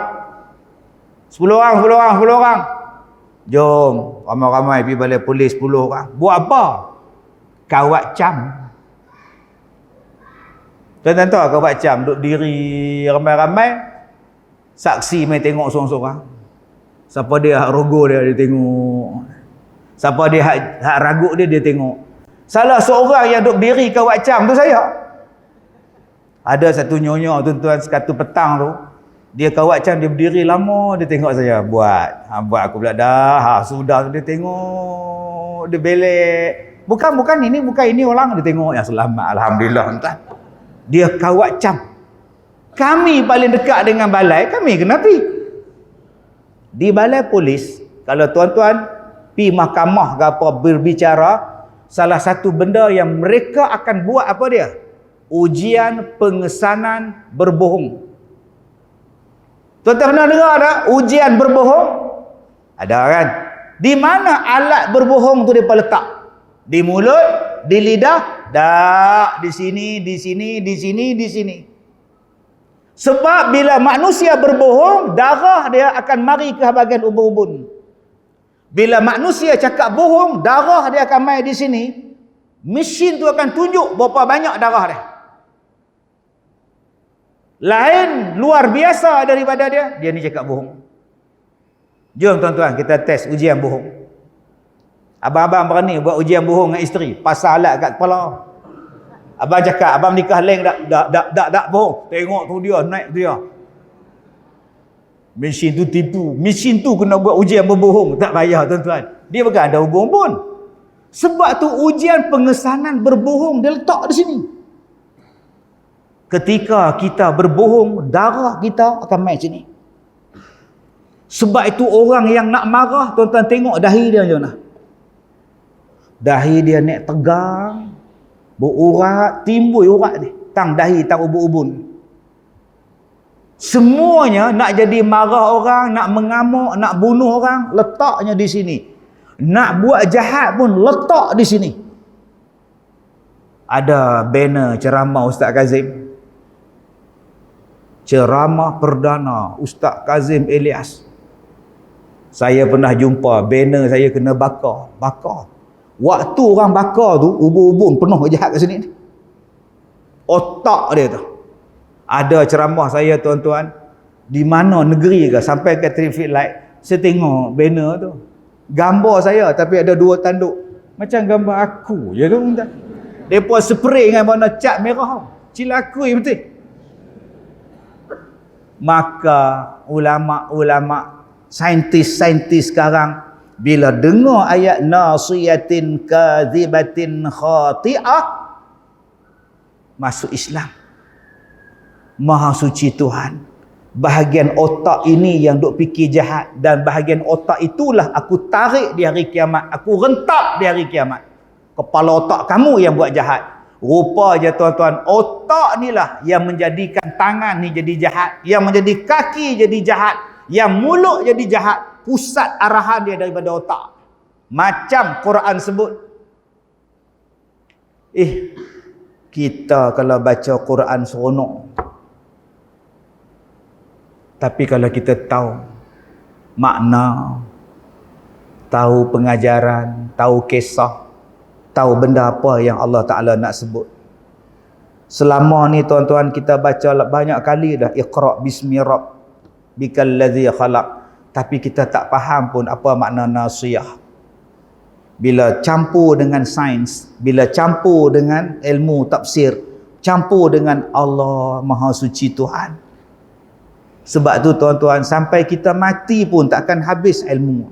10 orang. Jom, ramai-ramai pergi balai polis 10 orang. Buat apa? Kawat cam. Tuan-tuan tahu kawat cam, duduk diri ramai-ramai, saksi main tengok seorang-seorang. Siapa dia hak rogo dia tengok. Siapa dia hak ragut dia tengok. Salah seorang yang duduk diri kawat cam tu saya. Ada satu nyonya tuan-tuan sekatu petang tu, dia kawat cam, dia berdiri lama, dia tengok saya buat. Buat aku pula dah. Sudah dia tengok, dia belek. Bukan ini orang, dia tengok yang selamat, alhamdulillah tuan. Dia kawat cam. Kami paling dekat dengan balai, kami kena pi. Di balai polis, kalau tuan-tuan pi mahkamah ke apa berbicara, salah satu benda yang mereka akan buat apa dia? Ujian pengesanan berbohong. Tuan-tuan pernah dengar tak ujian berbohong? Ada kan? Di mana alat berbohong tu mereka letak? Di mulut, di lidah, tak, di sini, di sini, di sini, di sini. Sebab bila manusia berbohong, darah dia akan mari ke bahagian ubun-ubun. Bila manusia cakap bohong, darah dia akan mai di sini. Mesin tu akan tunjuk berapa banyak darah dia. Lain, luar biasa daripada dia. Dia ni cakap bohong. Jom tuan-tuan, kita test ujian bohong. Abang-abang berani buat ujian bohong dengan isteri. Pasal alat kat kepala. Abang cakap, abang nikah lain tak bohong. Tengok tu dia, naik dia. Mesin tu tipu. Mesin tu kena buat ujian berbohong. Tak payah tuan-tuan. Dia bukan ada ubun-ubun. Sebab tu ujian pengesanan berbohong dia letak di sini. Ketika kita berbohong, darah kita akan main sini. Sebab itu orang yang nak marah, tuan-tuan tengok dahi dia macam mana. Dahi dia naik tegang, berurat, timbul urat ni. Tang dahi, tang ubun-ubun. Semuanya nak jadi marah orang, nak mengamuk, nak bunuh orang, letaknya di sini. Nak buat jahat pun letak di sini. Ada banner ceramah Ustaz Kazim. Ceramah perdana Ustaz Kazim Elias. Saya pernah jumpa banner saya kena bakar. Waktu orang bakar tu, ubun-ubun penuh jahat kat sini. Otak dia tu. Ada ceramah saya tuan-tuan, di mana negeri ke, sampai ke traffic light, saya tengok banner tu. Gambar saya tapi ada 2 tanduk. Macam gambar aku je tu. Mereka spray dengan warna cat merah. Cilakui betul. Maka ulama-ulama, saintis-saintis sekarang bila dengar ayat nasiyatin kadhibatin khati'ah, masuk Islam. Maha suci Tuhan. Bahagian otak ini yang duk fikir jahat, dan bahagian otak itulah aku tarik di hari kiamat, aku rentak di hari kiamat. Kepala otak kamu yang buat jahat. Rupa je tuan-tuan, otak ni lah yang menjadikan tangan ni jadi jahat, yang menjadi kaki jadi jahat, yang mulut jadi jahat. Pusat arahan dia daripada otak. Macam Quran sebut. Kita kalau baca Quran seronok. Tapi kalau kita tahu makna, tahu pengajaran, tahu kisah, tahu benda apa yang Allah Ta'ala nak sebut. Selama ni tuan-tuan kita baca banyak kali dah, Iqra' bismi rabbikal ladzi khalaq. Tapi kita tak faham pun apa makna nasiyah. Bila campur dengan sains, bila campur dengan ilmu tafsir, campur dengan Allah Maha Suci Tuhan. Sebab tu tuan-tuan, sampai kita mati pun takkan habis ilmu.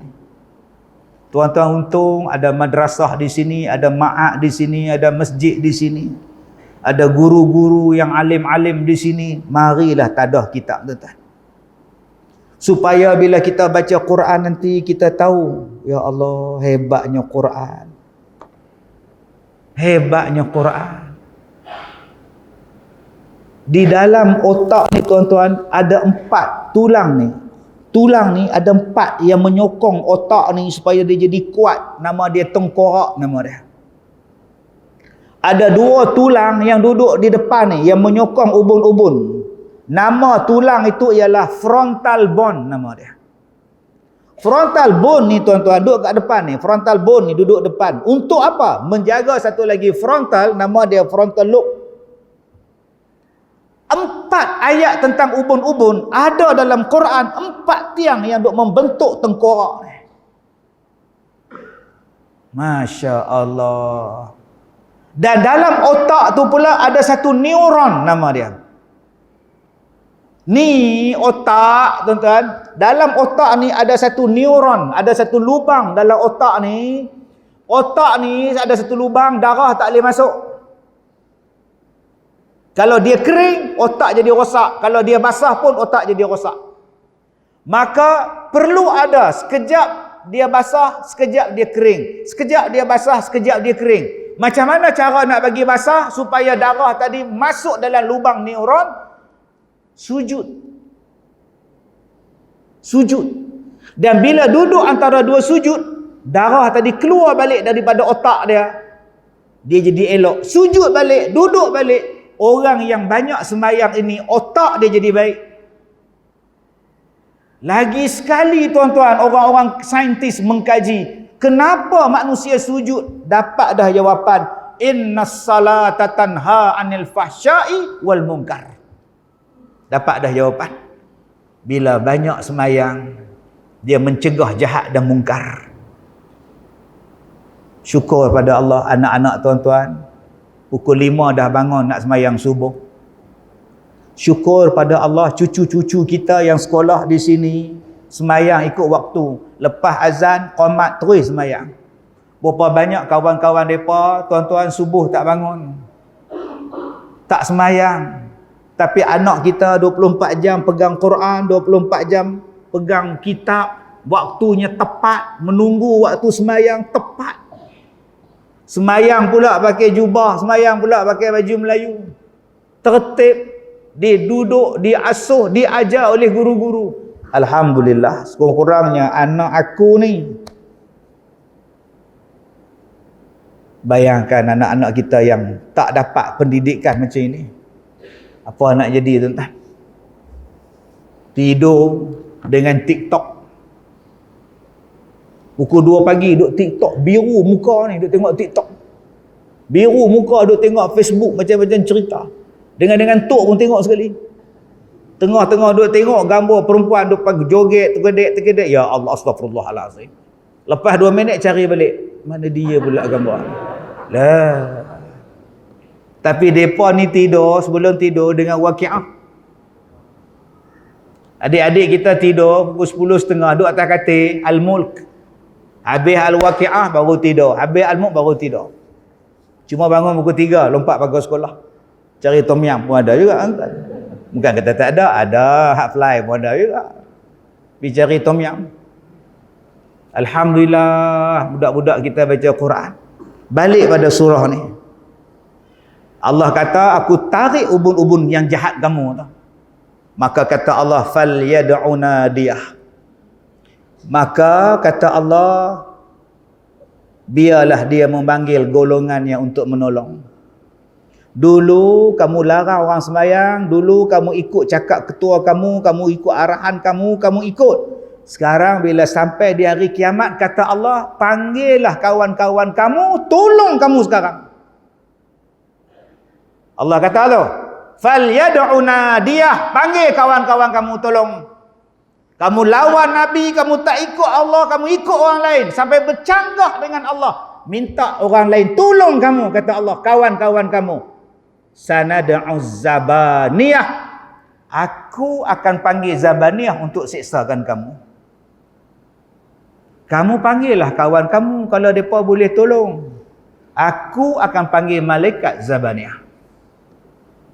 Tuan-tuan untung ada madrasah di sini, ada ma'ad di sini, ada masjid di sini. Ada guru-guru yang alim-alim di sini. Marilah tadah kitab tuan-tuan. Supaya bila kita baca Quran nanti kita tahu, ya Allah, hebatnya Quran. Hebatnya Quran. Di dalam otak ni tuan-tuan ada 4 tulang ni. Tulang ni ada 4 yang menyokong otak ni supaya dia jadi kuat. Nama dia tengkorak nama dia. Ada 2 tulang yang duduk di depan ni yang menyokong ubun-ubun. Nama tulang itu ialah frontal bone nama dia. Frontal bone ni tuan-tuan duduk kat depan ni. Frontal bone ni duduk depan. Untuk apa? Menjaga satu lagi frontal, nama dia frontal lobe. 4 ayat tentang ubun-ubun ada dalam Quran. 4 tiang yang duk membentuk tengkorak ni. Masya Allah. Dan dalam otak tu pula ada satu neuron nama dia. Ni otak tuan-tuan. Dalam otak ni ada satu neuron, ada satu lubang dalam otak ni. Otak ni ada satu lubang, darah tak boleh masuk. Kalau dia kering, otak jadi rosak. Kalau dia basah pun otak jadi rosak. Maka perlu ada sekejap dia basah, sekejap dia kering. Sekejap dia basah, sekejap dia kering. Macam mana cara nak bagi basah supaya darah tadi masuk dalam lubang neuron? Sujud. Sujud. Dan bila duduk antara dua sujud, darah tadi keluar balik daripada otak dia. Dia jadi elok. Sujud balik, duduk balik. Orang yang banyak sembahyang ini, otak dia jadi baik. Lagi sekali tuan-tuan, orang-orang saintis mengkaji, kenapa manusia sujud? Dapat dah jawapan. Innas salata tanha 'anil fahsya'i wal munkar. Dapat dah jawapan. Bila banyak sembahyang, dia mencegah jahat dan mungkar. Syukur pada Allah, anak-anak tuan-tuan, pukul 5 dah bangun nak sembahyang subuh. Syukur pada Allah, cucu-cucu kita yang sekolah di sini sembahyang ikut waktu. Lepas azan, qomat terus sembahyang. Berapa banyak kawan-kawan mereka, tuan-tuan, subuh tak bangun, tak sembahyang. Tapi anak kita 24 jam pegang Quran, 24 jam pegang kitab, waktunya tepat, menunggu waktu sembahyang tepat. Sembahyang pula pakai jubah, sembahyang pula pakai baju Melayu. Tertib, dia duduk, diasuh, diajar oleh guru-guru. Alhamdulillah, sekurang-kurangnya anak aku ni. Bayangkan anak-anak kita yang tak dapat pendidikan macam ini. Apa nak jadi tuan-tuan? Tidur dengan TikTok. Pukul 2 pagi duduk TikTok, biru muka ni duduk tengok TikTok. Biru muka duduk tengok Facebook macam-macam cerita. Dengan tok pun tengok sekali. Tengah-tengah duduk tengok gambar perempuan duduk pagi joget, terkedek. Ya Allah, astagfirullahalazim. Lepas 2 minit cari balik. Mana dia pula gambar? Lah. Tapi mereka ni tidur, sebelum tidur dengan waqiah. Adik-adik kita tidur pukul 10.30 duduk atas katil Al-Mulk. Habis Al-Waqiah baru tidur. Habis Al-Mulk baru tidur. Cuma bangun pukul 3, lompat pergi sekolah. Cari tom yum pun ada juga. Bukan kata tak ada, ada hot fly pun ada juga. Pergi cari tom yum. Alhamdulillah, budak-budak kita baca Quran. Balik pada surah ni. Allah kata, aku tarik ubun-ubun yang jahat kamu tu. Maka kata Allah, fal yad'una diyah. Maka kata Allah, biarlah dia memanggil golongannya untuk menolong. Dulu kamu larang orang sembahyang, dulu kamu ikut cakap ketua kamu ikut arahan kamu ikut. Sekarang bila sampai di hari kiamat, kata Allah, panggillah kawan-kawan kamu, tolong kamu sekarang. Allah kata tu, fal yad'una diyah, panggil kawan-kawan kamu tolong. Kamu lawan Nabi, kamu tak ikut Allah, kamu ikut orang lain sampai bercanggah dengan Allah. Minta orang lain tolong kamu, kata Allah, kawan-kawan kamu. Sanad'u zabaniyah. Aku akan panggil zabaniyah untuk siksakan kamu. Kamu panggillah kawan kamu kalau mereka boleh tolong. Aku akan panggil malaikat zabaniyah.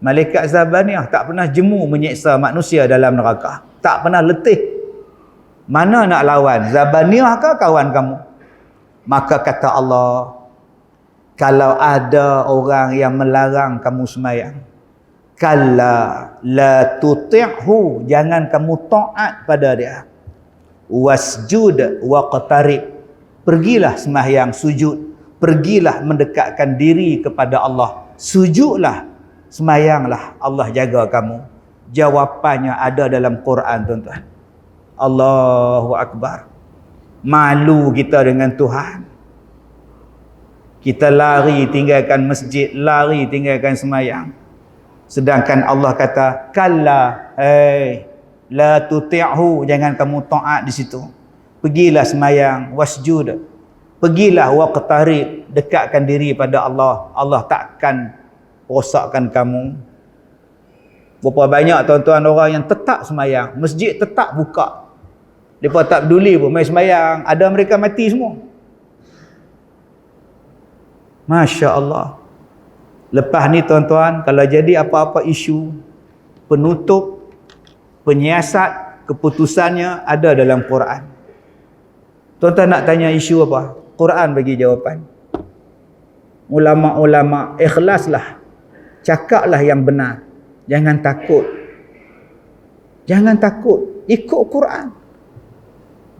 Malaikat zabaniyah tak pernah jemu menyiksa manusia dalam neraka. Tak pernah letih. Mana nak lawan? Zabaniyah ke kawan kamu? Maka kata Allah, kalau ada orang yang melarang kamu sembahyang, kalla la tuti'hu, jangan kamu taat pada dia. Wasjud waqtarib, pergilah sembahyang sujud, pergilah mendekatkan diri kepada Allah. Sujudlah, sembahyanglah, Allah jaga kamu. Jawapannya ada dalam Quran, tuan-tuan. Allahu Akbar. Malu kita dengan Tuhan. Kita lari tinggalkan masjid, lari tinggalkan sembahyang. Sedangkan Allah kata, kalla, la tuti'hu, jangan kamu taat di situ. Pergilah sembahyang, wasjud. Pergilah waqtarib, dekatkan diri pada Allah. Allah takkan rosakkan kamu. Berapa banyak tuan-tuan orang yang tetap sembahyang, masjid tetap buka. Mereka tak peduli pun main sembahyang, ada mereka mati semua. Masya Allah. Lepas ni tuan-tuan, kalau jadi apa-apa isu, penutup, penyiasat, keputusannya ada dalam Quran. Tuan-tuan nak tanya isu apa? Quran bagi jawapan. Ulama-ulama, ikhlaslah. Cakaplah yang benar. Jangan takut. Jangan takut. Ikut Quran.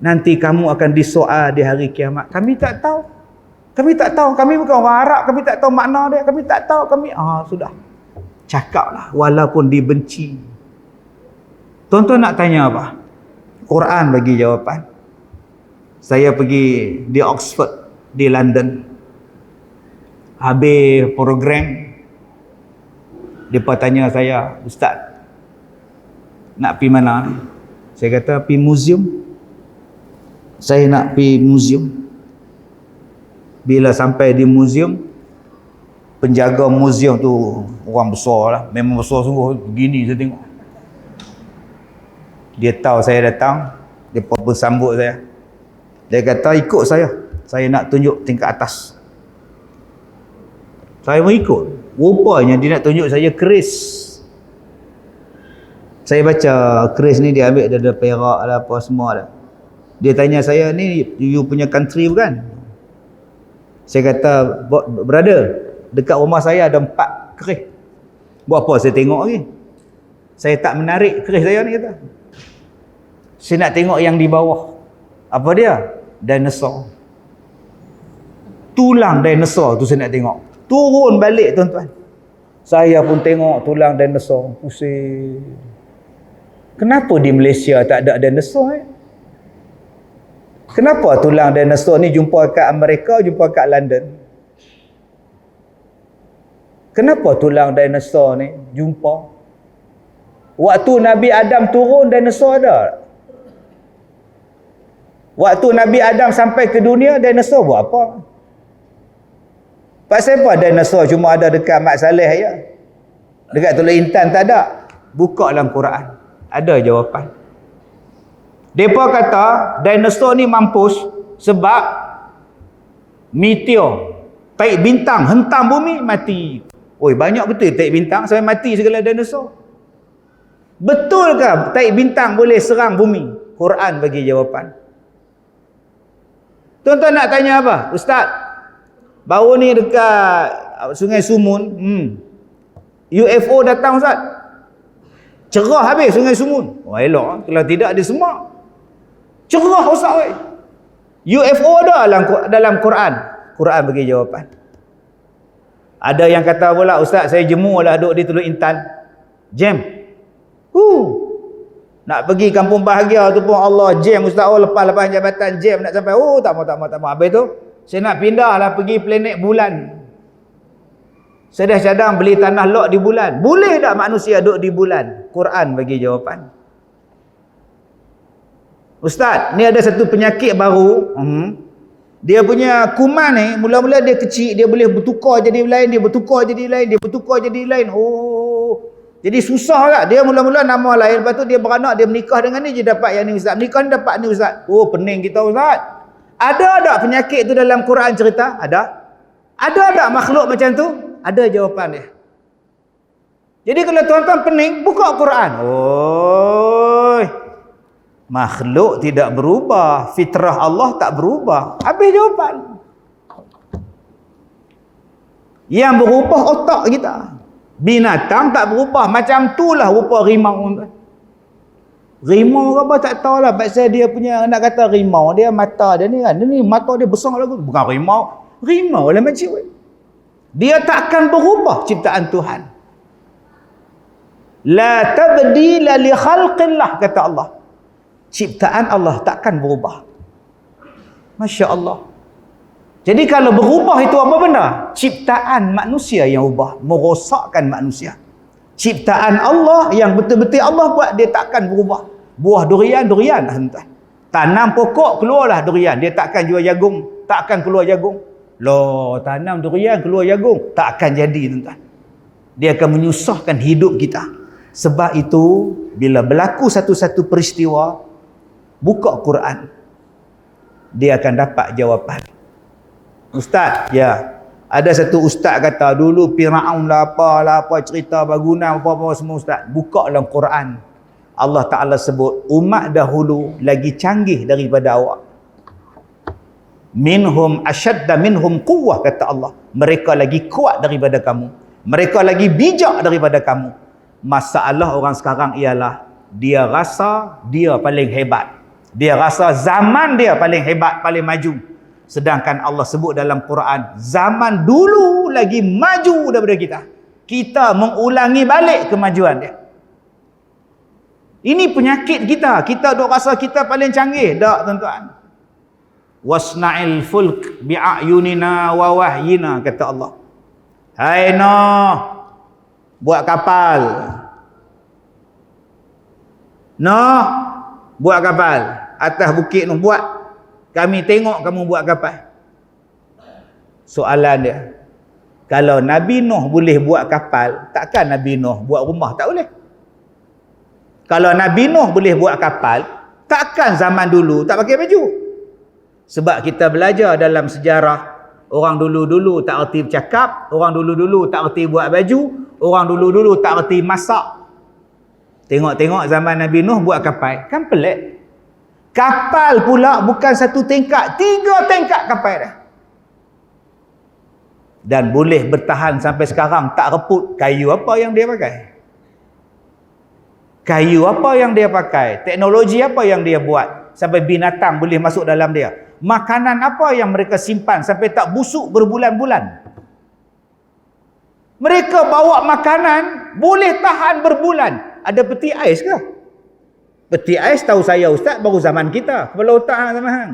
nanti kamu akan disoal di hari kiamat. Kami tak tahu. Kami tak tahu. Kami bukan orang Arab. Kami tak tahu makna dia. Kami tak tahu. Sudah. Cakaplah walaupun dibenci. Tuan-tuan nak tanya apa? Quran bagi jawapan. Saya pergi di Oxford, di London. Habis program, mereka tanya saya, Ustaz, nak pergi mana? Saya kata, pergi museum. Saya nak pergi museum. Bila sampai di museum, penjaga museum tu orang besar lah. Memang besar sungguh. Begini saya tengok. Dia tahu saya datang. Dia pun sambut saya. Dia kata, ikut saya. Saya nak tunjuk tingkat atas. Saya pun ikut. Rupanya dia nak tunjuk saya keris. Saya baca keris ni dia ambil daripada Perak lah apa semua lah. Dia tanya saya, ni you punya country bukan? Saya kata, brother, dekat rumah saya ada 4 keris. Buat apa saya tengok lagi? Saya tak menarik keris saya ni, kata. Saya nak tengok yang di bawah. Apa dia? Dinosaur. Tulang dinosaur tu saya nak tengok. Turun balik, tuan-tuan. Saya pun tengok tulang dinosaur. Pusing. Kenapa di Malaysia tak ada dinosaur? Kenapa tulang dinosaur ni jumpa kat Amerika, jumpa kat London? Kenapa tulang dinosaur ni jumpa? Waktu Nabi Adam turun, dinosaur ada. Waktu Nabi Adam sampai ke dunia, dinosaur buat apa? Pasal apa dinosaur cuma ada dekat Mat Saleh je? Dekat Teluk Intan tak ada. Buka dalam Quran. Ada jawapan. Mereka kata dinosaur ni mampus sebab meteor, taik bintang hentam bumi, mati. Oi, banyak betul taik bintang sampai mati segala dinosaur. Betul ke taik bintang boleh serang bumi? Quran bagi jawapan. Tuan-tuan nak tanya apa? Ustaz, baru ni dekat Sungai Sumun, UFO datang, Ustaz. Cerah habis Sungai Sumun. Wah, elok. Kalau tidak dia semak. Cerah, Ustaz. UFO ada dalam Quran. Quran bagi jawapan. Ada yang kata pula, Ustaz, saya jemur lah duduk di Teluk Intan. Jam. Nak pergi kampung bahagia tu pun Allah jam, Ustaz. Lepas jabatan jam nak sampai. Tak mau. Habis tu, saya nak pindah lah pergi planet bulan. Saya dah cadang beli tanah lot di bulan. Boleh tak manusia duduk di bulan? Quran bagi jawapan. Ustaz, ni ada satu penyakit baru. Dia punya kuman ni, mula-mula dia kecil, dia boleh bertukar jadi lain, dia bertukar jadi lain. Jadi susah tak? Dia mula-mula nama lain, lepas tu dia beranak, dia menikah dengan ni, dia dapat yang ni, Ustaz. Menikah ni dapat ni, Ustaz. Pening kita, Ustaz. Ada tak penyakit tu dalam Quran cerita? Ada. Ada tak makhluk macam tu? Ada jawapan dia. Jadi kalau tuan-tuan pening, buka Quran. Makhluk tidak berubah, fitrah Allah tak berubah. Habis jawapan. Yang berubah otak kita. Binatang tak berubah. Macam itulah rupa rimau. Rimau apa tak tahulah. Pasal dia punya, nak kata rimau, dia mata dia ni kan. Dia ni mata dia besar lagu. Bukan rimau. Rimau lah macam ni. Dia takkan berubah ciptaan Tuhan. La tabdila li khalqillah, kata Allah. Ciptaan Allah takkan berubah. Masya Allah. Jadi kalau berubah itu apa benda? Ciptaan manusia yang ubah, merosakkan manusia. Ciptaan Allah yang betul-betul Allah buat, dia takkan berubah. Buah durian hentai. Tanam pokok, keluarlah durian. Dia takkan jual jagung, takkan keluar jagung. Loh, tanam durian keluar jagung, takkan jadi, tuan-tuan. Dia akan menyusahkan hidup kita. Sebab itu bila berlaku satu-satu peristiwa, buka Quran, dia akan dapat jawapan. Ustaz, ya, ada satu ustaz kata dulu Firaun lah apa cerita bangunan apa semua, Ustaz. Buka dalam Quran, Allah Ta'ala sebut umat dahulu lagi canggih daripada awak. Minhum ashadda minhum quwwah, kata Allah. Mereka lagi kuat daripada kamu. Mereka lagi bijak daripada kamu. Masalah orang sekarang ialah dia rasa dia paling hebat. Dia rasa zaman dia paling hebat, paling maju. Sedangkan Allah sebut dalam Quran, zaman dulu lagi maju daripada kita. Kita mengulangi balik kemajuan dia. Ini penyakit kita. Kita duk rasa kita paling canggih. Tak, tuan-tuan. Wasna'il fulk bi'ayunina wa wahyina, kata Allah. Hai Nuh, buat kapal. Nuh, buat kapal. Atas bukit Nuh, buat. Kami tengok kamu buat kapal. Soalan dia, kalau Nabi Nuh boleh buat kapal, takkan Nabi Nuh buat rumah? Tak boleh. Kalau Nabi Nuh boleh buat kapal, takkan zaman dulu tak pakai baju? Sebab kita belajar dalam sejarah, orang dulu-dulu tak erti bercakap, orang dulu-dulu tak erti buat baju, orang dulu-dulu tak erti masak. Tengok-tengok zaman Nabi Nuh buat kapal, kan pelik. Kapal pula bukan satu tingkat, 3 tingkat kapal dah. Dan boleh bertahan sampai sekarang, tak reput. Kayu apa yang dia pakai? Kayu apa yang dia pakai? Teknologi apa yang dia buat sampai binatang boleh masuk dalam dia? Makanan apa yang mereka simpan sampai tak busuk berbulan-bulan? Mereka bawa makanan boleh tahan berbulan. Ada peti ais ke? Peti ais tahu saya ustaz baru zaman kita. Kepala otak hang sama hang.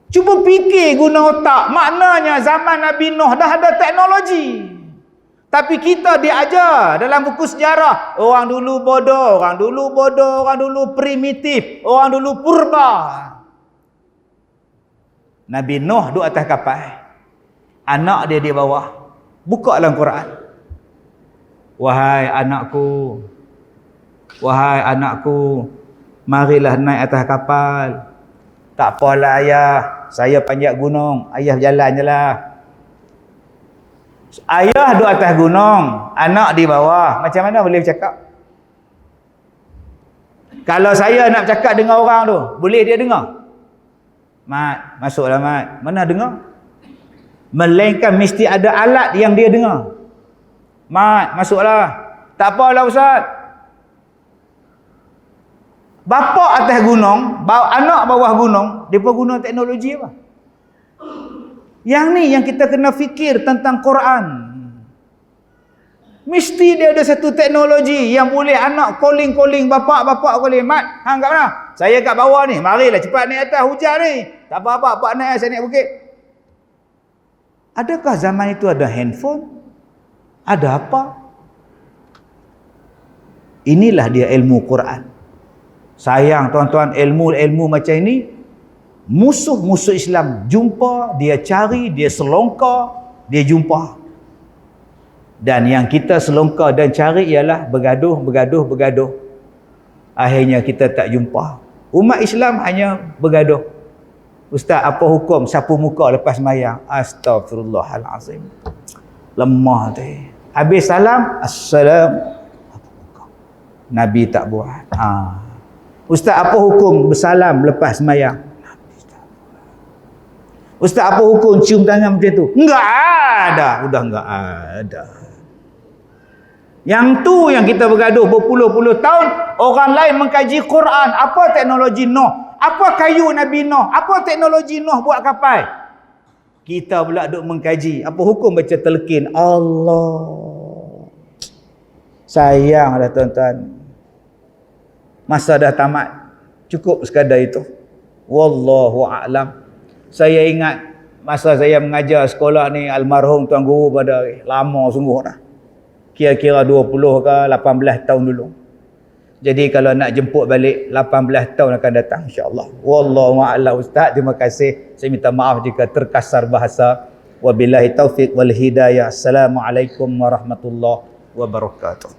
Cuba fikir guna otak. Maknanya zaman Nabi Nuh dah ada teknologi. Tapi kita diajar dalam buku sejarah, orang dulu bodoh, orang dulu bodoh, orang dulu primitif, orang dulu purba. Nabi Nuh duduk atas kapal. Anak dia di bawah. Buka dalam Quran. Wahai anakku, marilah naik atas kapal. Tak apalah ayah, saya panjat gunung, ayah jalan je lah. Ayah duduk atas gunung, anak di bawah. Macam mana boleh bercakap? Kalau saya nak bercakap dengan orang tu, boleh dia dengar? Mat, masuklah Mat. Mana dengar? Melainkan mesti ada alat yang dia dengar. Mat, masuklah. Tak apalah Ustaz. Bapa atas gunung, anak bawah gunung, mereka guna teknologi apa? Yang ni yang kita kena fikir tentang Quran. Mesti dia ada satu teknologi yang boleh anak calling bapak calling, Mat, hang kat mana? Saya kat bawah ni. Marilah cepat naik atas, hujan ni. Tak apa-apa, pak naik, saya naik bukit. Adakah zaman itu ada handphone? Ada apa? Inilah dia ilmu Quran. Sayang tuan-tuan, ilmu macam ini musuh-musuh Islam jumpa, dia cari, dia selongkar, dia jumpa. Dan yang kita selongkar dan cari ialah bergaduh. Akhirnya kita tak jumpa. Umat Islam hanya bergaduh. Ustaz, apa hukum sapu muka lepas sembahyang? Astagfirullahalazim. Lemah tu. Habis salam, assalam. Nabi tak buat. Ustaz, apa hukum bersalam lepas sembahyang? Ustaz, apa hukum cium tangan macam tu? Enggak ada. Udah enggak ada. Yang tu yang kita bergaduh berpuluh-puluh tahun. Orang lain mengkaji Quran. Apa teknologi Nuh? Apa kayu Nabi Nuh? Apa teknologi Nuh buat kapal? Kita pula duk mengkaji. Apa hukum baca telkin? Allah. Sayanglah tuan-tuan. Masa dah tamat. Cukup sekadar itu. Wallahu a'lam. Saya ingat masa saya mengajar sekolah ni, almarhum Tuan Guru pada lama sungguh dah. Kira-kira 20 ke 18 tahun dulu. Jadi kalau nak jemput balik 18 tahun akan datang insya-Allah. Wallahu a'lam ustaz. Terima kasih. Saya minta maaf jika terkasar bahasa. Wabillahi taufik wal hidayah. Assalamualaikum warahmatullahi wabarakatuh.